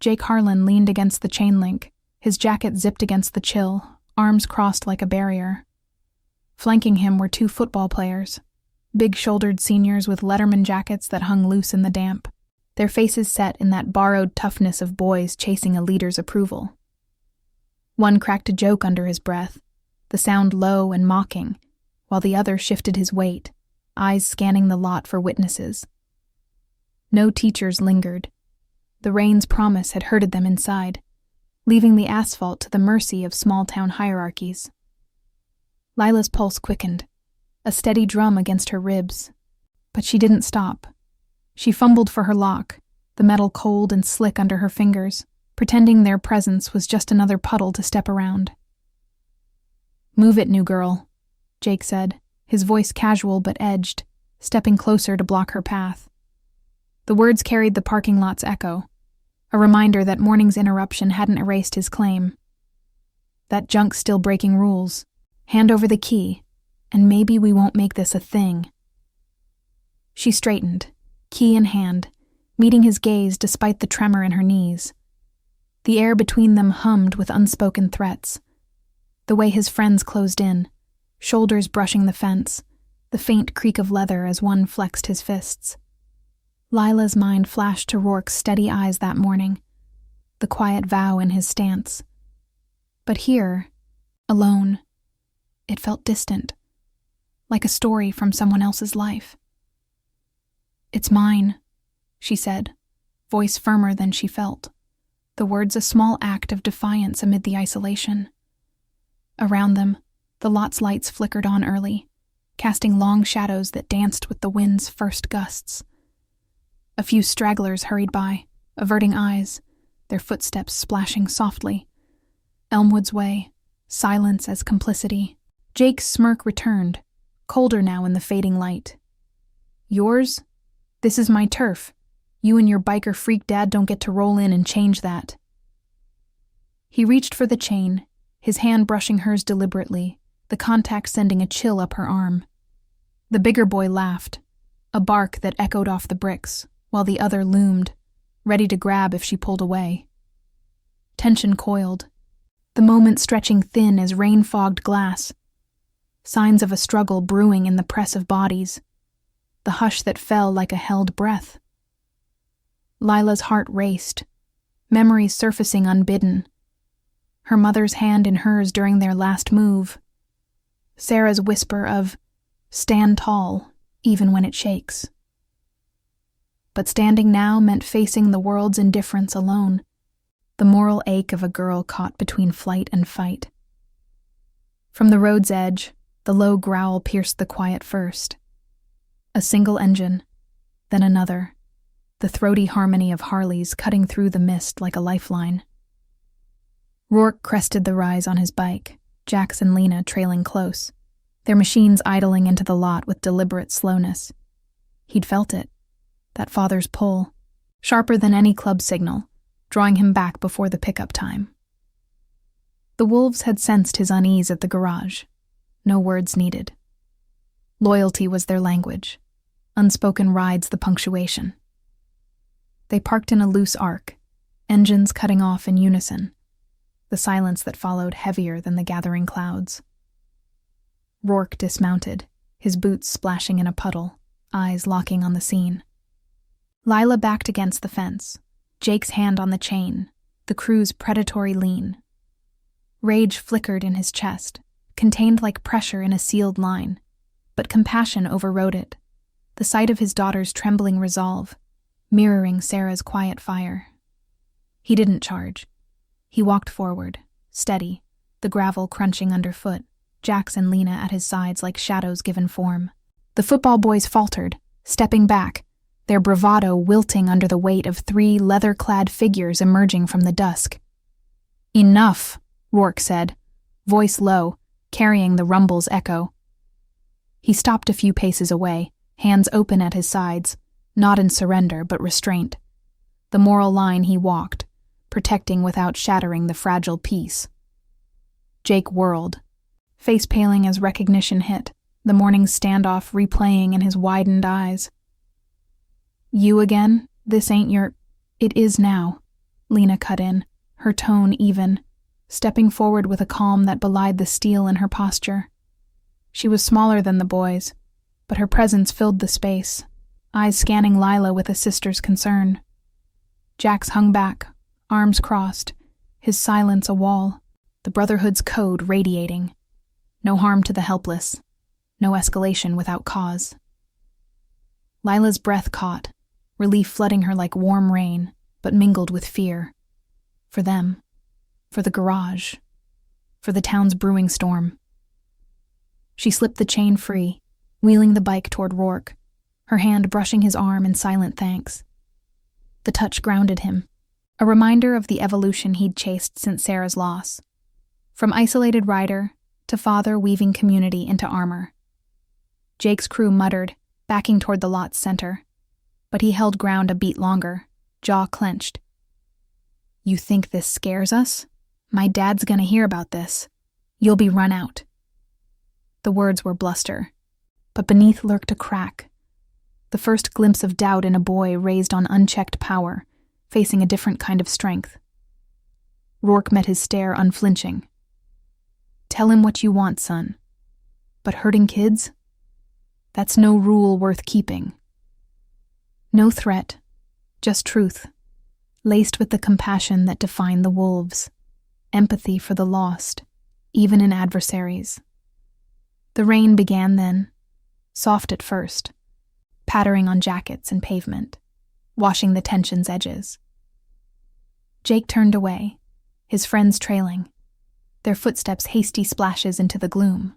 Jake Harlan leaned against the chain link, his jacket zipped against the chill, arms crossed like a barrier. Flanking him were two football players, big-shouldered seniors with Letterman jackets that hung loose in the damp, their faces set in that borrowed toughness of boys chasing a leader's approval. One cracked a joke under his breath, the sound low and mocking, while the other shifted his weight, eyes scanning the lot for witnesses. No teachers lingered. The rain's promise had herded them inside, leaving the asphalt to the mercy of small-town hierarchies. Lila's pulse quickened, a steady drum against her ribs. But she didn't stop. She fumbled for her lock, the metal cold and slick under her fingers, pretending their presence was just another puddle to step around. "Move it, new girl," Jake said, his voice casual but edged, stepping closer to block her path. The words carried the parking lot's echo, a reminder that morning's interruption hadn't erased his claim. That junk's still breaking rules. Hand over the key, and maybe we won't make this a thing. She straightened, key in hand, meeting his gaze despite the tremor in her knees. The air between them hummed with unspoken threats. The way his friends closed in, shoulders brushing the fence, the faint creak of leather as one flexed his fists. Lila's mind flashed to Rourke's steady eyes that morning, the quiet vow in his stance. But here, alone, it felt distant, like a story from someone else's life. "It's mine," she said, voice firmer than she felt, the words a small act of defiance amid the isolation. Around them, the lot's lights flickered on early, casting long shadows that danced with the wind's first gusts. A few stragglers hurried by, averting eyes, their footsteps splashing softly. Elmwood's way, silence as complicity. Jake's smirk returned, colder now in the fading light. "Yours? This is my turf. You and your biker freak dad don't get to roll in and change that." He reached for the chain, his hand brushing hers deliberately, the contact sending a chill up her arm. The bigger boy laughed, a bark that echoed off the bricks, while the other loomed, ready to grab if she pulled away. Tension coiled, the moment stretching thin as rain-fogged glass, signs of a struggle brewing in the press of bodies, the hush that fell like a held breath. Lila's heart raced, memories surfacing unbidden. Her mother's hand in hers during their last move. Sarah's whisper of, "Stand tall, even when it shakes." But standing now meant facing the world's indifference alone, the moral ache of a girl caught between flight and fight. From the road's edge, the low growl pierced the quiet first. A single engine, then another, the throaty harmony of Harleys cutting through the mist like a lifeline. Rourke crested the rise on his bike, Jax and Lena trailing close, their machines idling into the lot with deliberate slowness. He'd felt it, that father's pull, sharper than any club signal, drawing him back before the pickup time. The wolves had sensed his unease at the garage. No words needed. Loyalty was their language. Unspoken rides the punctuation. They parked in a loose arc, engines cutting off in unison, the silence that followed heavier than the gathering clouds. Rourke dismounted, his boots splashing in a puddle, eyes locking on the scene. Lila backed against the fence, Jake's hand on the chain, the crew's predatory lean. Rage flickered in his chest, contained like pressure in a sealed line, but compassion overrode it, the sight of his daughter's trembling resolve, mirroring Sarah's quiet fire. He didn't charge. He walked forward, steady, the gravel crunching underfoot, Jax and Lena at his sides like shadows given form. The football boys faltered, stepping back, their bravado wilting under the weight of 3 leather-clad figures emerging from the dusk. "Enough," Rourke said, voice low, carrying the rumble's echo. He stopped a few paces away, hands open at his sides, not in surrender but restraint. The moral line he walked, protecting without shattering the fragile peace. Jake whirled, face paling as recognition hit, the morning's standoff replaying in his widened eyes. "You again? This ain't your—" "It is now," Lena cut in, her tone even, stepping forward with a calm that belied the steel in her posture. She was smaller than the boys, but her presence filled the space, eyes scanning Lila with a sister's concern. Jax hung back, arms crossed, his silence a wall, the Brotherhood's code radiating. No harm to the helpless, no escalation without cause. Lila's breath caught, relief flooding her like warm rain, but mingled with fear. For them, for the garage, for the town's brewing storm. She slipped the chain free, wheeling the bike toward Rourke, her hand brushing his arm in silent thanks. The touch grounded him, a reminder of the evolution he'd chased since Sarah's loss. From isolated rider to father weaving community into armor. Jake's crew muttered, backing toward the lot's center, but he held ground a beat longer, jaw clenched. "You think this scares us? My dad's gonna hear about this. You'll be run out." The words were bluster, but beneath lurked a crack, the first glimpse of doubt in a boy raised on unchecked power, facing a different kind of strength. Rourke met his stare unflinching. "Tell him what you want, son. But hurting kids? That's no rule worth keeping." No threat, just truth, laced with the compassion that defined the wolves, empathy for the lost, even in adversaries. The rain began then, soft at first, pattering on jackets and pavement, washing the tension's edges. Jake turned away, his friends trailing, their footsteps hasty splashes into the gloom.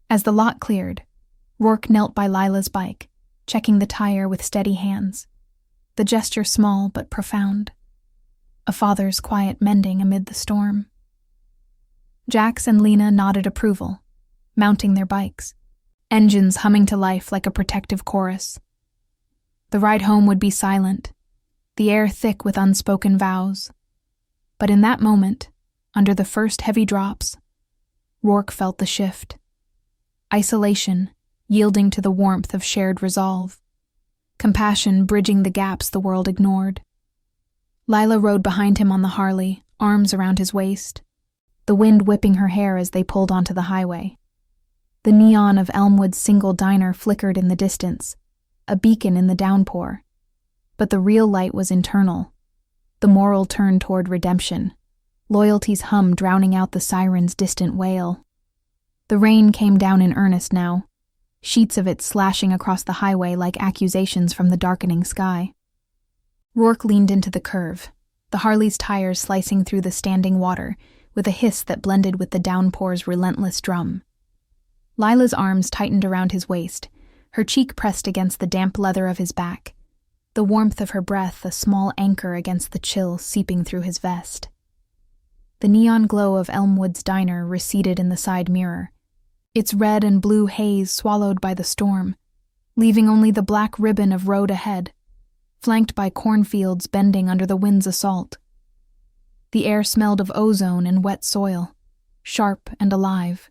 As the lot cleared, Rourke knelt by Lila's bike, checking the tire with steady hands, the gesture small but profound. A father's quiet mending amid the storm. Jax and Lena nodded approval, mounting their bikes, engines humming to life like a protective chorus. The ride home would be silent, the air thick with unspoken vows. But in that moment, under the first heavy drops, Rourke felt the shift. Isolation, yielding to the warmth of shared resolve. Compassion bridging the gaps the world ignored. Lila rode behind him on the Harley, arms around his waist, the wind whipping her hair as they pulled onto the highway. The neon of Elmwood's single diner flickered in the distance, a beacon in the downpour. But the real light was internal, the moral turn toward redemption, loyalty's hum drowning out the siren's distant wail. The rain came down in earnest now, sheets of it slashing across the highway like accusations from the darkening sky. Rourke leaned into the curve, the Harley's tires slicing through the standing water with a hiss that blended with the downpour's relentless drum. Lila's arms tightened around his waist, her cheek pressed against the damp leather of his back, the warmth of her breath a small anchor against the chill seeping through his vest. The neon glow of Elmwood's diner receded in the side mirror, its red and blue haze swallowed by the storm, leaving only the black ribbon of road ahead, flanked by cornfields bending under the wind's assault. The air smelled of ozone and wet soil, sharp and alive,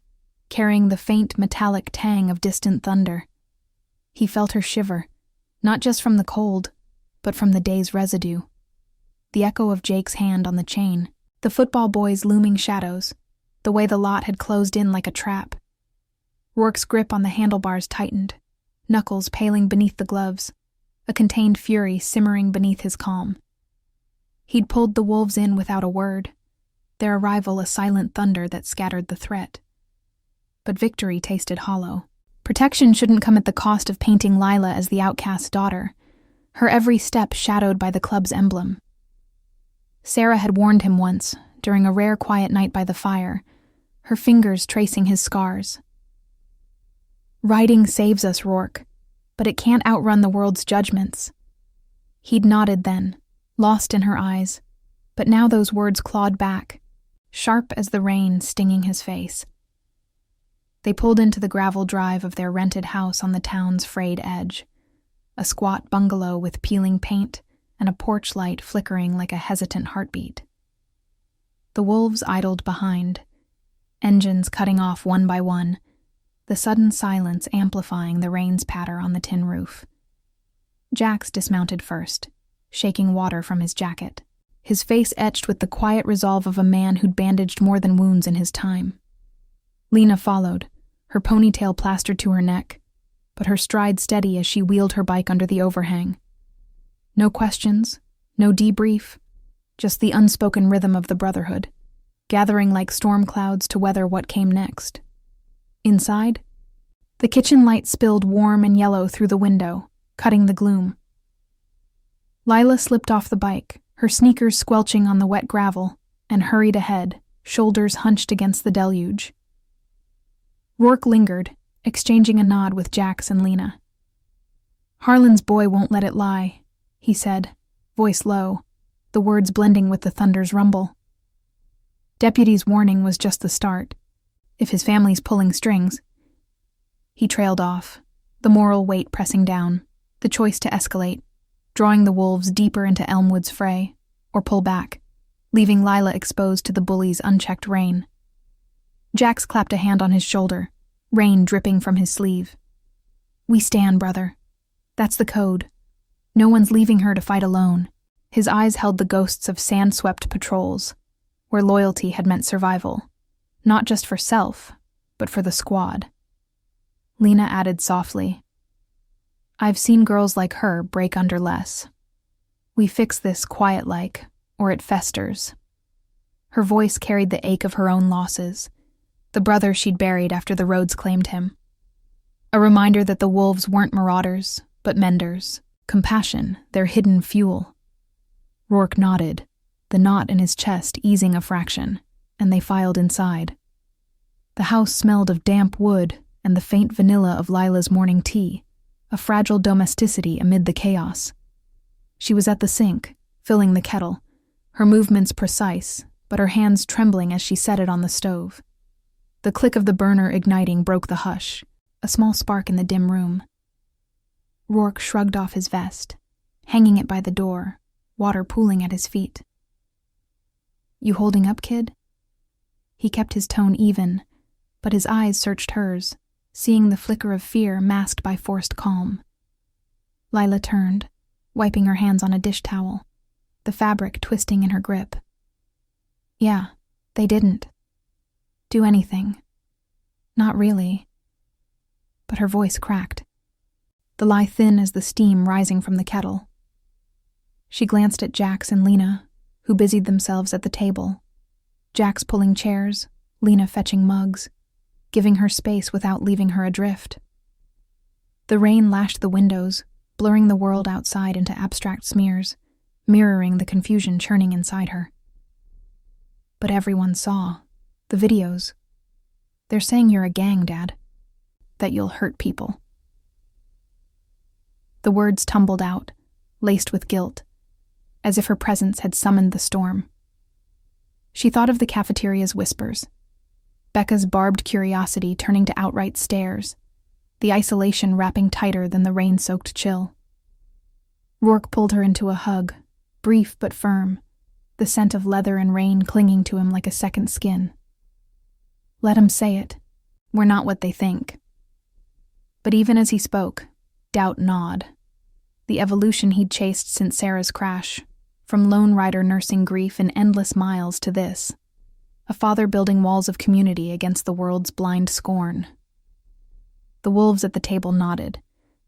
carrying the faint metallic tang of distant thunder. He felt her shiver, not just from the cold, but from the day's residue. The echo of Jake's hand on the chain, the football boy's looming shadows, the way the lot had closed in like a trap. Rourke's grip on the handlebars tightened, knuckles paling beneath the gloves, a contained fury simmering beneath his calm. He'd pulled the wolves in without a word, their arrival a silent thunder that scattered the threat. But victory tasted hollow. Protection shouldn't come at the cost of painting Lila as the outcast daughter, her every step shadowed by the club's emblem. Sarah had warned him once, during a rare quiet night by the fire, her fingers tracing his scars. Writing saves us, Rourke, but it can't outrun the world's judgments. He'd nodded then, lost in her eyes, but now those words clawed back, sharp as the rain stinging his face. They pulled into the gravel drive of their rented house on the town's frayed edge, a squat bungalow with peeling paint and a porch light flickering like a hesitant heartbeat. The wolves idled behind, engines cutting off one by one, the sudden silence amplifying the rain's patter on the tin roof. Jax dismounted first, shaking water from his jacket, his face etched with the quiet resolve of a man who'd bandaged more than wounds in his time. Lena followed, her ponytail plastered to her neck, but her stride steady as she wheeled her bike under the overhang. No questions, no debrief, just the unspoken rhythm of the brotherhood, gathering like storm clouds to weather what came next. Inside, the kitchen light spilled warm and yellow through the window, cutting the gloom. Lila slipped off the bike, her sneakers squelching on the wet gravel, and hurried ahead, shoulders hunched against the deluge. Rourke lingered, exchanging a nod with Jax and Lena. "Harlan's boy won't let it lie," he said, voice low, the words blending with the thunder's rumble. Deputy's warning was just the start. If his family's pulling strings. He trailed off, the moral weight pressing down, the choice to escalate, drawing the wolves deeper into Elmwood's fray, or pull back, leaving Lila exposed to the bully's unchecked reign. Jax clapped a hand on his shoulder, rain dripping from his sleeve. "We stand, brother. That's the code. No one's leaving her to fight alone." His eyes held the ghosts of sand-swept patrols, where loyalty had meant survival, not just for self, but for the squad. Lena added softly, "I've seen girls like her break under less. We fix this quiet-like, or it festers." Her voice carried the ache of her own losses, the brother she'd buried after the roads claimed him. A reminder that the wolves weren't marauders, but menders, compassion, their hidden fuel. Rourke nodded, the knot in his chest easing a fraction, and they filed inside. The house smelled of damp wood and the faint vanilla of Lila's morning tea, a fragile domesticity amid the chaos. She was at the sink, filling the kettle, her movements precise, but her hands trembling as she set it on the stove. The click of the burner igniting broke the hush, a small spark in the dim room. Rourke shrugged off his vest, hanging it by the door, water pooling at his feet. "You holding up, kid?" He kept his tone even, but his eyes searched hers, seeing the flicker of fear masked by forced calm. Lila turned, wiping her hands on a dish towel, the fabric twisting in her grip. "Yeah, they didn't do anything. Not really." But her voice cracked, the lie thin as the steam rising from the kettle. She glanced at Jax and Lena, who busied themselves at the table. Jax pulling chairs, Lena fetching mugs, giving her space without leaving her adrift. The rain lashed the windows, blurring the world outside into abstract smears, mirroring the confusion churning inside her. But everyone saw. The videos. They're saying you're a gang, Dad. That you'll hurt people. The words tumbled out, laced with guilt, as if her presence had summoned the storm. She thought of the cafeteria's whispers, Becca's barbed curiosity turning to outright stares, the isolation wrapping tighter than the rain-soaked chill. Rourke pulled her into a hug, brief but firm, the scent of leather and rain clinging to him like a second skin. Let him say it. We're not what they think. But even as he spoke, doubt gnawed. The evolution he'd chased since Sarah's crash, from lone rider nursing grief in endless miles to this, a father building walls of community against the world's blind scorn. The wolves at the table nodded,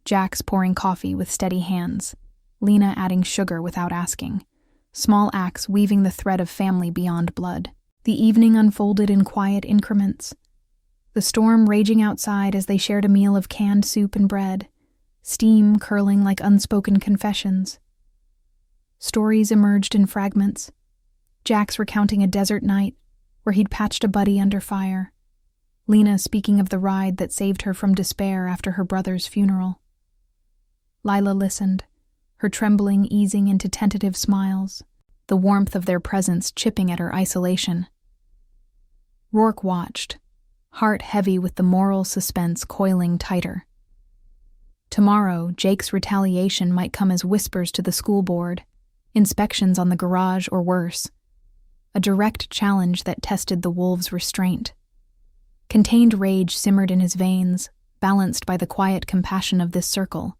Jax pouring coffee with steady hands, Lena adding sugar without asking, small acts weaving the thread of family beyond blood. The evening unfolded in quiet increments, the storm raging outside as they shared a meal of canned soup and bread, steam curling like unspoken confessions. Stories emerged in fragments, Jax recounting a desert night where he'd patched a buddy under fire, Lena speaking of the ride that saved her from despair after her brother's funeral. Lila listened, her trembling easing into tentative smiles, the warmth of their presence chipping at her isolation. Rourke watched, heart heavy with the moral suspense coiling tighter. Tomorrow, Jake's retaliation might come as whispers to the school board, inspections on the garage or worse, a direct challenge that tested the wolves' restraint. Contained rage simmered in his veins, balanced by the quiet compassion of this circle,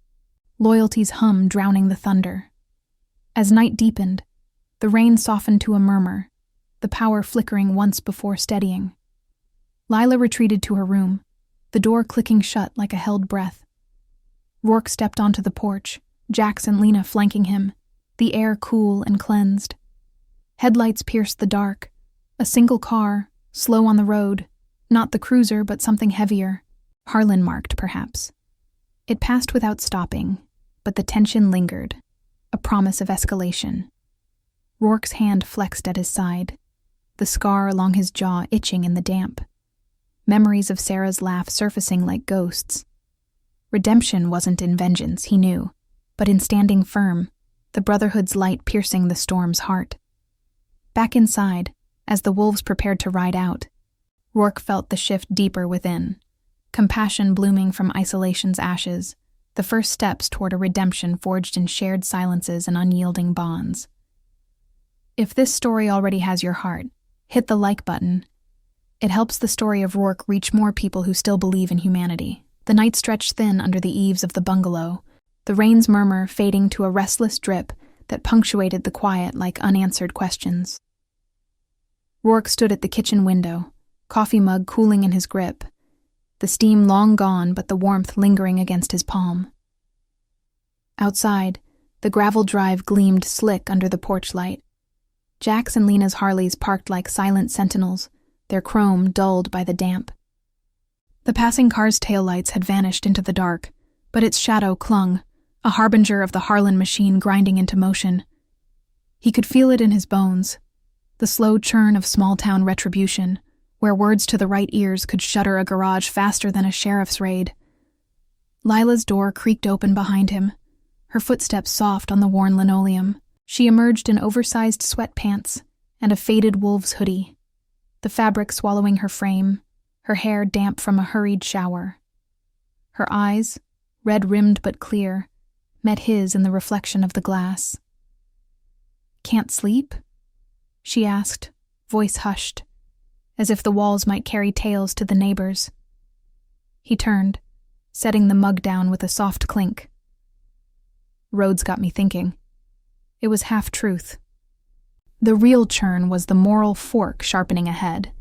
loyalty's hum drowning the thunder. As night deepened, the rain softened to a murmur, the power flickering once before steadying. Lila retreated to her room, the door clicking shut like a held breath. Rourke stepped onto the porch, Jax and Lena flanking him, the air cool and cleansed. Headlights pierced the dark, a single car, slow on the road, not the cruiser but something heavier, Harlan marked perhaps. It passed without stopping, but the tension lingered, a promise of escalation. Rourke's hand flexed at his side, the scar along his jaw itching in the damp. Memories of Sarah's laugh surfacing like ghosts. Redemption wasn't in vengeance, he knew, but in standing firm, the Brotherhood's light piercing the storm's heart. Back inside, as the wolves prepared to ride out, Rourke felt the shift deeper within, compassion blooming from isolation's ashes, the first steps toward a redemption forged in shared silences and unyielding bonds. If this story already has your heart, hit the like button. It helps the story of Rourke reach more people who still believe in humanity. The night stretched thin under the eaves of the bungalow, the rain's murmur fading to a restless drip that punctuated the quiet like unanswered questions. Rourke stood at the kitchen window, coffee mug cooling in his grip, the steam long gone but the warmth lingering against his palm. Outside, the gravel drive gleamed slick under the porch light. Jax and Lena's Harleys parked like silent sentinels, their chrome dulled by the damp. The passing car's taillights had vanished into the dark, but its shadow clung, a harbinger of the Harlan machine grinding into motion. He could feel it in his bones, the slow churn of small-town retribution, where words to the right ears could shutter a garage faster than a sheriff's raid. Lila's door creaked open behind him, her footsteps soft on the worn linoleum. She emerged in oversized sweatpants and a faded wolf's hoodie, the fabric swallowing her frame, her hair damp from a hurried shower. Her eyes, red-rimmed but clear, met his in the reflection of the glass. "Can't sleep?" she asked, voice hushed, as if the walls might carry tales to the neighbors. He turned, setting the mug down with a soft clink. "Roads got me thinking." It was half-truth. The real churn was the moral fork sharpening ahead.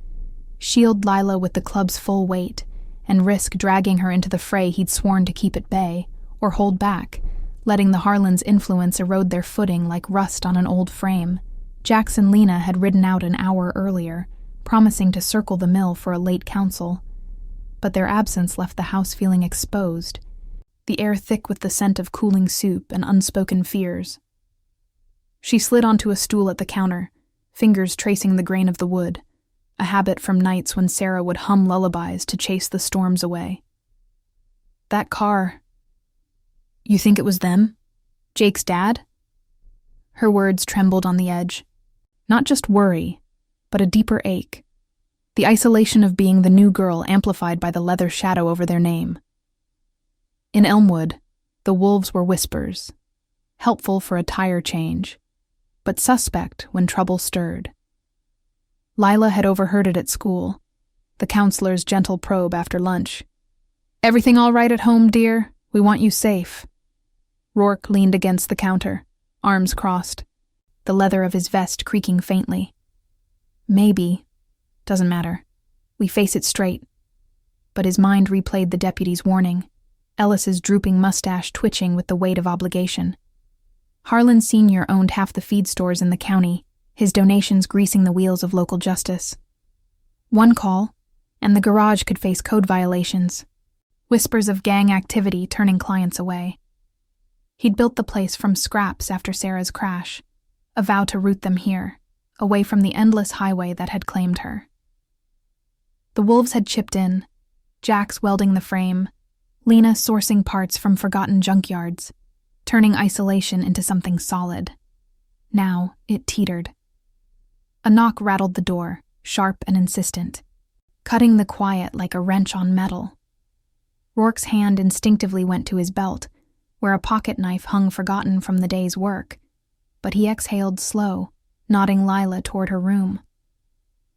Shield Lila with the club's full weight, and risk dragging her into the fray he'd sworn to keep at bay, or hold back, letting the Harlan's influence erode their footing like rust on an old frame. Jax and Lena had ridden out an hour earlier, promising to circle the mill for a late council. But their absence left the house feeling exposed, the air thick with the scent of cooling soup and unspoken fears. She slid onto a stool at the counter, fingers tracing the grain of the wood, a habit from nights when Sarah would hum lullabies to chase the storms away. That car. You think it was them? Jake's dad? Her words trembled on the edge. Not just worry, but a deeper ache. The isolation of being the new girl amplified by the leather shadow over their name. In Elmwood, the wolves were whispers, helpful for a tire change, but suspect when trouble stirred. Lila had overheard it at school, the counselor's gentle probe after lunch. "Everything all right at home, dear? We want you safe." Rourke leaned against the counter, arms crossed, the leather of his vest creaking faintly. "Maybe. Doesn't matter. We face it straight." But his mind replayed the deputy's warning, Ellis's drooping mustache twitching with the weight of obligation. Harlan Sr. owned half the feed stores in the county, his donations greasing the wheels of local justice. One call, and the garage could face code violations, whispers of gang activity turning clients away. He'd built the place from scraps after Sarah's crash, a vow to root them here, away from the endless highway that had claimed her. The wolves had chipped in, Jax welding the frame, Lena sourcing parts from forgotten junkyards, turning isolation into something solid. Now it teetered. A knock rattled the door, sharp and insistent, cutting the quiet like a wrench on metal. Rourke's hand instinctively went to his belt, where a pocket knife hung forgotten from the day's work, but he exhaled slow, nodding Lila toward her room.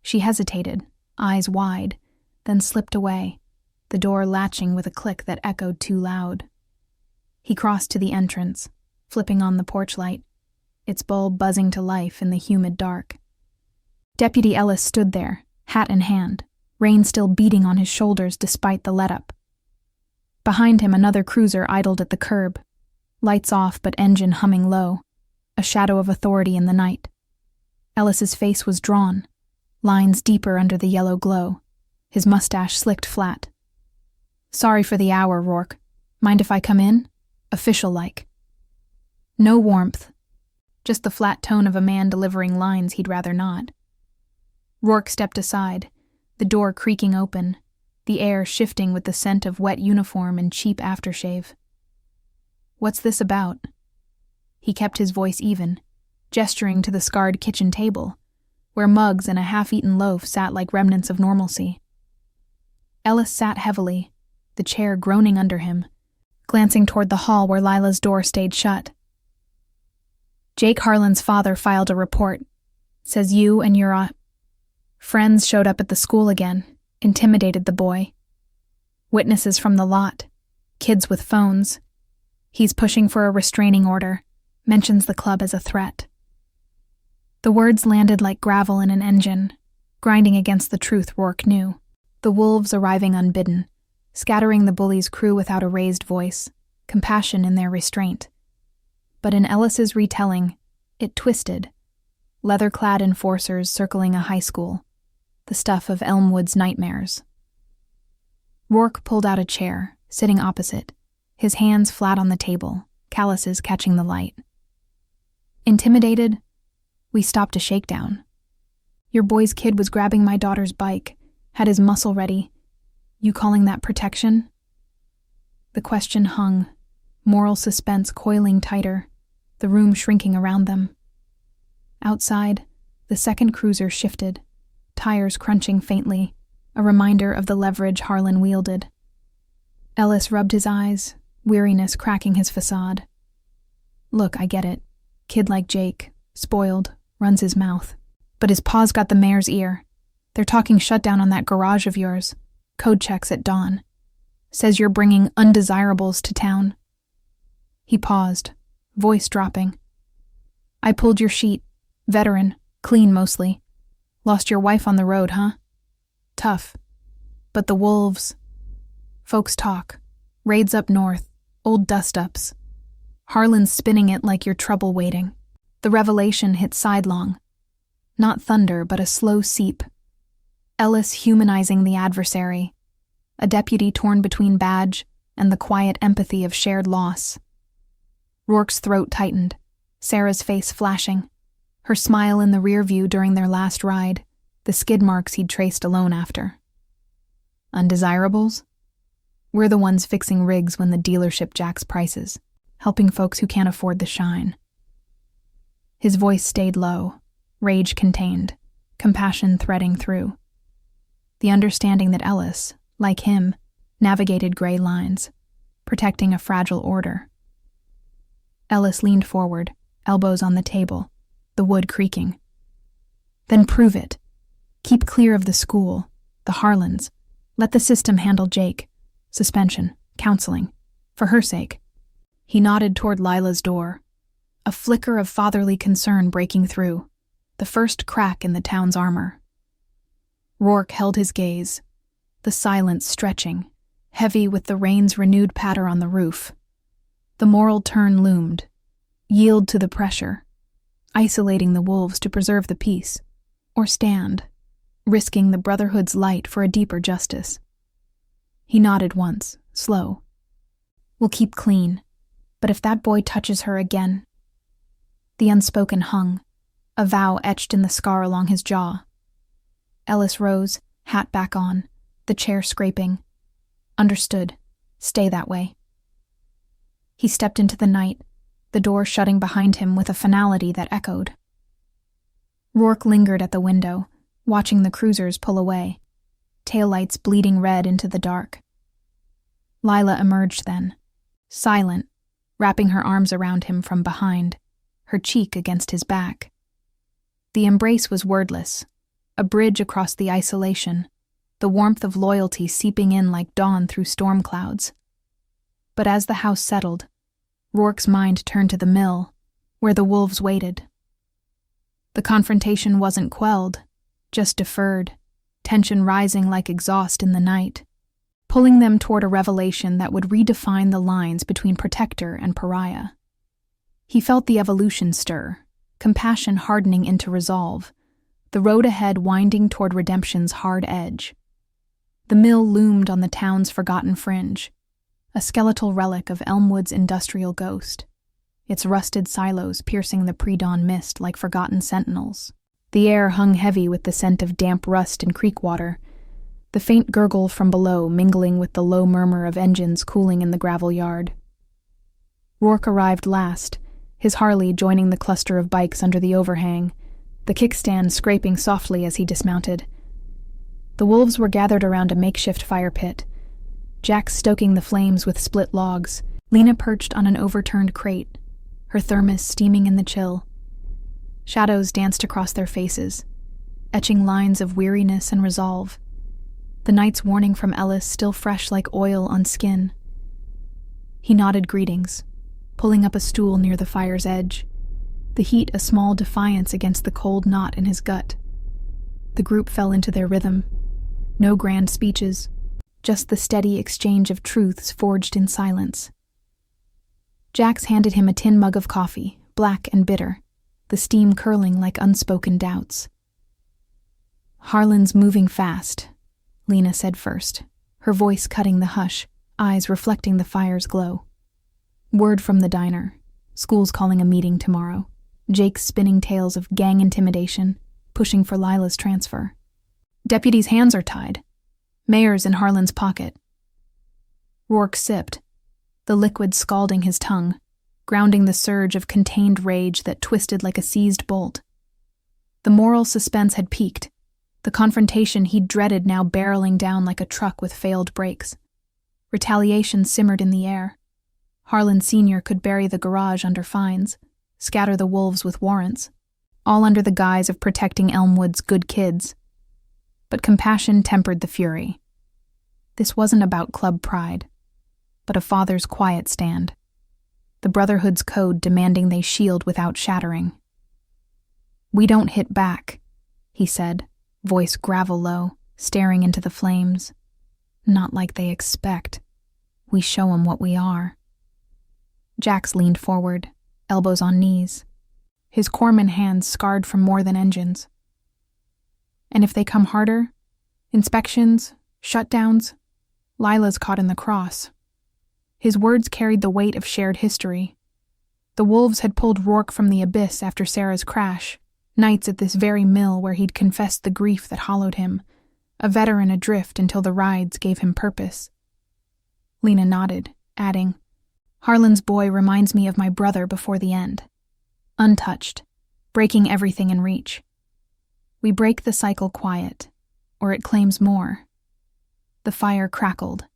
She hesitated, eyes wide, then slipped away, the door latching with a click that echoed too loud. He crossed to the entrance, flipping on the porch light, its bulb buzzing to life in the humid dark. Deputy Ellis stood there, hat in hand, rain still beating on his shoulders despite the let-up. Behind him another cruiser idled at the curb, lights off but engine humming low, a shadow of authority in the night. Ellis's face was drawn, lines deeper under the yellow glow, his mustache slicked flat. "Sorry for the hour, Rourke. Mind if I come in? Official-like." No warmth, just the flat tone of a man delivering lines he'd rather not. Rourke stepped aside, the door creaking open, the air shifting with the scent of wet uniform and cheap aftershave. "What's this about?" He kept his voice even, gesturing to the scarred kitchen table, where mugs and a half-eaten loaf sat like remnants of normalcy. Ellis sat heavily, the chair groaning under him, glancing toward the hall where Lila's door stayed shut. "Jake Harlan's father filed a report. Says you and your friends showed up at the school again, intimidated the boy. Witnesses from the lot, kids with phones. He's pushing for a restraining order, mentions the club as a threat." The words landed like gravel in an engine, grinding against the truth Rourke knew. The wolves arriving unbidden, scattering the bully's crew without a raised voice, compassion in their restraint. But in Ellis's retelling, it twisted. Leather-clad enforcers circling a high school, the stuff of Elmwood's nightmares. Rourke pulled out a chair, sitting opposite, his hands flat on the table, calluses catching the light. "Intimidated? We stopped a shakedown. Your boy's kid was grabbing my daughter's bike, had his muscle ready. You calling that protection?" The question hung, moral suspense coiling tighter, the room shrinking around them. Outside, the second cruiser shifted, tires crunching faintly, a reminder of the leverage Harlan wielded. Ellis rubbed his eyes, weariness cracking his facade. "Look, I get it. Kid like Jake, spoiled, runs his mouth. But his pa's got the mayor's ear. They're talking shutdown on that garage of yours. Code checks at dawn. Says you're bringing undesirables to town." He paused, voice dropping. "I pulled your sheet. Veteran, clean mostly. Lost your wife on the road, huh? Tough. But the wolves. Folks talk. Raids up north. Old dust-ups. Harlan's spinning it like you're trouble waiting. The revelation hit sidelong. Not thunder, but a slow seep. Ellis humanizing the adversary. A deputy torn between badge and the quiet empathy of shared loss. Rourke's throat tightened, Sarah's face flashing, her smile in the rear view during their last ride, the skid marks he'd traced alone after. Undesirables? We're the ones fixing rigs when the dealership jacks prices, helping folks who can't afford the shine. His voice stayed low, rage contained, compassion threading through. The understanding that Ellis, like him, navigated gray lines, protecting a fragile order. Ellis leaned forward, elbows on the table, the wood creaking. Then prove it. Keep clear of the school, the Harlans. Let the system handle Jake. Suspension, counseling, for her sake. He nodded toward Lila's door, a flicker of fatherly concern breaking through, the first crack in the town's armor. Rourke held his gaze, the silence stretching, heavy with the rain's renewed patter on the roof. The moral turn loomed. Yield to the pressure, isolating the wolves to preserve the peace, or stand, risking the Brotherhood's light for a deeper justice. He nodded once, slow. We'll keep clean, but if that boy touches her again... The unspoken hung, a vow etched in the scar along his jaw. Ellis rose, hat back on, the chair scraping. Understood. Stay that way. He stepped into the night, the door shutting behind him with a finality that echoed. Rourke lingered at the window, watching the cruisers pull away, taillights bleeding red into the dark. Lila emerged then, silent, wrapping her arms around him from behind, her cheek against his back. The embrace was wordless, a bridge across the isolation, the warmth of loyalty seeping in like dawn through storm clouds. But as the house settled, Rourke's mind turned to the mill, where the wolves waited. The confrontation wasn't quelled, just deferred, tension rising like exhaust in the night, pulling them toward a revelation that would redefine the lines between protector and pariah. He felt the evolution stir, compassion hardening into resolve, the road ahead winding toward redemption's hard edge. The mill loomed on the town's forgotten fringe, a skeletal relic of Elmwood's industrial ghost, its rusted silos piercing the pre-dawn mist like forgotten sentinels. The air hung heavy with the scent of damp rust and creek water, the faint gurgle from below mingling with the low murmur of engines cooling in the gravel yard. Rourke arrived last, his Harley joining the cluster of bikes under the overhang, the kickstand scraping softly as he dismounted. The wolves were gathered around a makeshift fire pit, Jack stoking the flames with split logs, Lena perched on an overturned crate, her thermos steaming in the chill. Shadows danced across their faces, etching lines of weariness and resolve, the night's warning from Ellis still fresh like oil on skin. He nodded greetings, pulling up a stool near the fire's edge, the heat a small defiance against the cold knot in his gut. The group fell into their rhythm. No grand speeches, just the steady exchange of truths forged in silence. Jax handed him a tin mug of coffee, black and bitter, the steam curling like unspoken doubts. Harlan's moving fast, Lena said first, her voice cutting the hush, eyes reflecting the fire's glow. Word from the diner. School's calling a meeting tomorrow. Jake's spinning tales of gang intimidation, pushing for Lila's transfer. Deputy's hands are tied. Mayor's in Harlan's pocket. Rourke sipped, the liquid scalding his tongue, grounding the surge of contained rage that twisted like a seized bolt. The moral suspense had peaked, the confrontation he'd dreaded now barreling down like a truck with failed brakes. Retaliation simmered in the air. Harlan Sr. could bury the garage under fines, scatter the wolves with warrants, all under the guise of protecting Elmwood's good kids. But compassion tempered the fury. This wasn't about club pride, but a father's quiet stand, the Brotherhood's code demanding they shield without shattering. "We don't hit back," he said, voice gravel low, staring into the flames. "Not like they expect. We show 'em what we are." Jax leaned forward, elbows on knees, his corpsman hands scarred from more than engines. And if they come harder, inspections, shutdowns, Lila's caught in the cross. His words carried the weight of shared history. The wolves had pulled Rourke from the abyss after Sarah's crash, nights at this very mill where he'd confessed the grief that hollowed him, a veteran adrift until the rides gave him purpose. Lena nodded, adding, "Harlan's boy reminds me of my brother before the end. Untouched, breaking everything in reach. We break the cycle quiet, or it claims more." The fire crackled,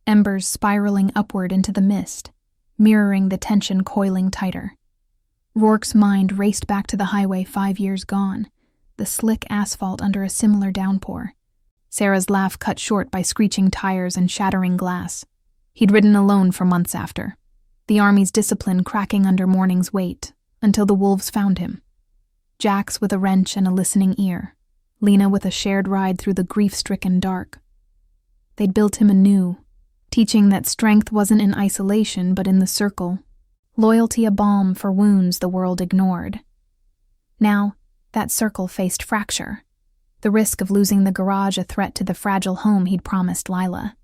embers spiraling upward into the mist, mirroring the tension coiling tighter. Rourke's mind raced back to the highway 5 years gone, the slick asphalt under a similar downpour. Sarah's laugh cut short by screeching tires and shattering glass. He'd ridden alone for months after, the Army's discipline cracking under morning's weight, until the wolves found him. Jax with a wrench and a listening ear, Lena with a shared ride through the grief-stricken dark. They'd built him anew, teaching that strength wasn't in isolation but in the circle, loyalty a balm for wounds the world ignored. Now, that circle faced fracture, the risk of losing the garage a threat to the fragile home he'd promised Lila.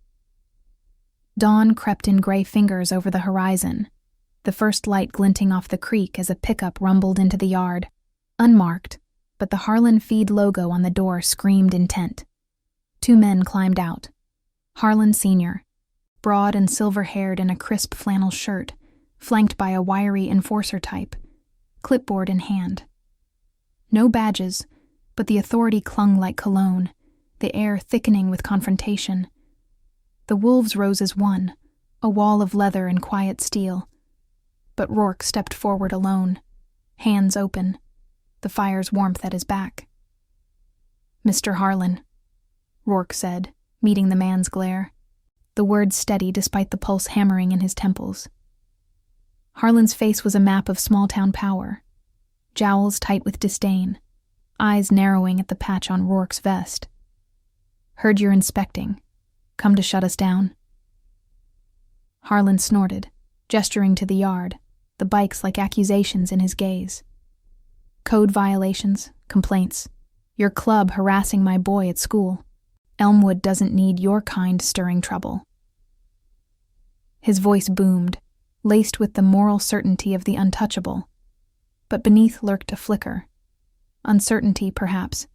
Dawn crept in gray fingers over the horizon, the first light glinting off the creek as a pickup rumbled into the yard, unmarked, but the Harlan Feed logo on the door screamed intent. 2 men climbed out. Harlan Sr., broad and silver-haired in a crisp flannel shirt, flanked by a wiry enforcer type, clipboard in hand. No badges, but the authority clung like cologne, the air thickening with confrontation. The wolves rose as one, a wall of leather and quiet steel. But Rourke stepped forward alone, hands open, the fire's warmth at his back. "Mr. Harlan," Rourke said, meeting the man's glare, the words steady despite the pulse hammering in his temples. Harlan's face was a map of small-town power, jowls tight with disdain, eyes narrowing at the patch on Rourke's vest. "Heard you're inspecting. Come to shut us down?" Harlan snorted, gesturing to the yard, the bikes like accusations in his gaze. "Code violations, complaints. Your club harassing my boy at school. Elmwood doesn't need your kind stirring trouble." His voice boomed, laced with the moral certainty of the untouchable, but beneath lurked a flicker. Uncertainty, perhaps,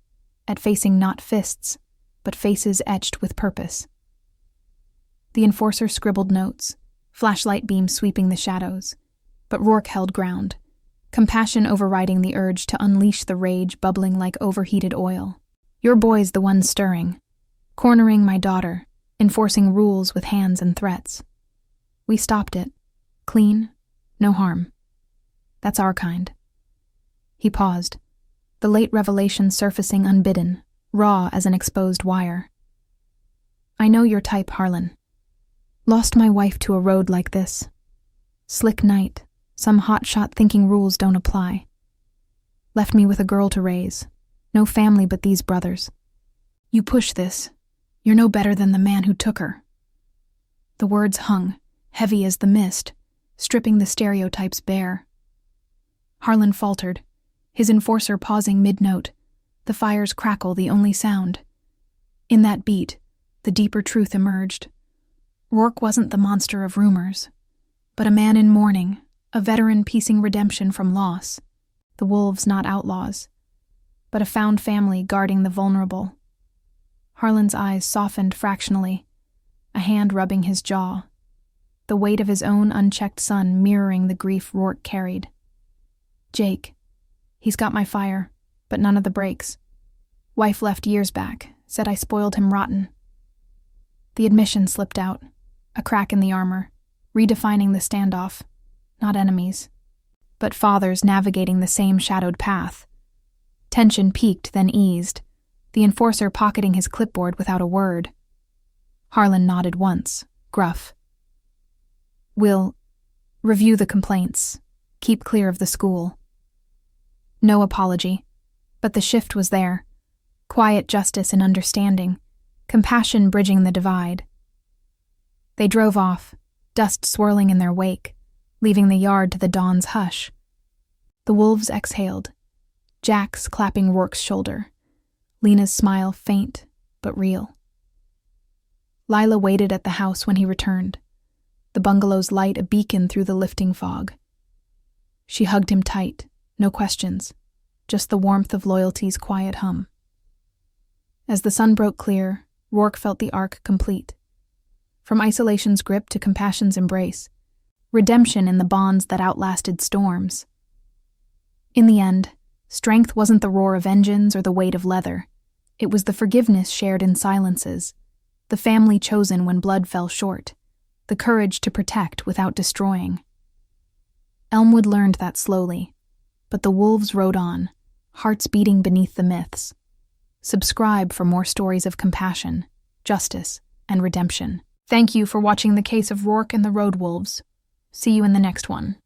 at facing not fists, but faces etched with purpose. The enforcer scribbled notes, flashlight beams sweeping the shadows, but Rourke held ground, compassion overriding the urge to unleash the rage bubbling like overheated oil. "Your boy's the one stirring, cornering my daughter, enforcing rules with hands and threats. We stopped it. Clean, no harm. That's our kind." He paused, the late revelation surfacing unbidden, raw as an exposed wire. "I know your type, Harlan. Lost my wife to a road like this. Slick night, some hotshot thinking rules don't apply. Left me with a girl to raise, no family but these brothers. You push this, you're no better than the man who took her." The words hung, heavy as the mist, stripping the stereotypes bare. Harlan faltered, his enforcer pausing mid-note, the fire's crackle the only sound. In that beat, the deeper truth emerged. Rourke wasn't the monster of rumors, but a man in mourning, a veteran piecing redemption from loss. The wolves not outlaws, but a found family guarding the vulnerable. Harlan's eyes softened fractionally, a hand rubbing his jaw, the weight of his own unchecked son mirroring the grief Rourke carried. "Jake. He's got my fire, but none of the brakes. Wife left years back, said I spoiled him rotten." The admission slipped out, a crack in the armor, redefining the standoff, not enemies, but fathers navigating the same shadowed path. Tension peaked, then eased, the enforcer pocketing his clipboard without a word. Harlan nodded once, gruff. "We'll review the complaints, keep clear of the school." No apology, but the shift was there. Quiet justice and understanding, compassion bridging the divide. They drove off, dust swirling in their wake, leaving the yard to the dawn's hush. The wolves exhaled, Jax clapping Rourke's shoulder, Lena's smile faint but real. Lila waited at the house when he returned, the bungalow's light a beacon through the lifting fog. She hugged him tight, no questions, just the warmth of loyalty's quiet hum. As the sun broke clear, Rourke felt the arc complete. From isolation's grip to compassion's embrace, redemption in the bonds that outlasted storms. In the end, strength wasn't the roar of engines or the weight of leather. It was the forgiveness shared in silences, the family chosen when blood fell short, the courage to protect without destroying. Elmwood learned that slowly, but the wolves rode on, hearts beating beneath the myths. Subscribe for more stories of compassion, justice, and redemption. Thank you for watching the case of Rourke and the Road Wolves. See you in the next one.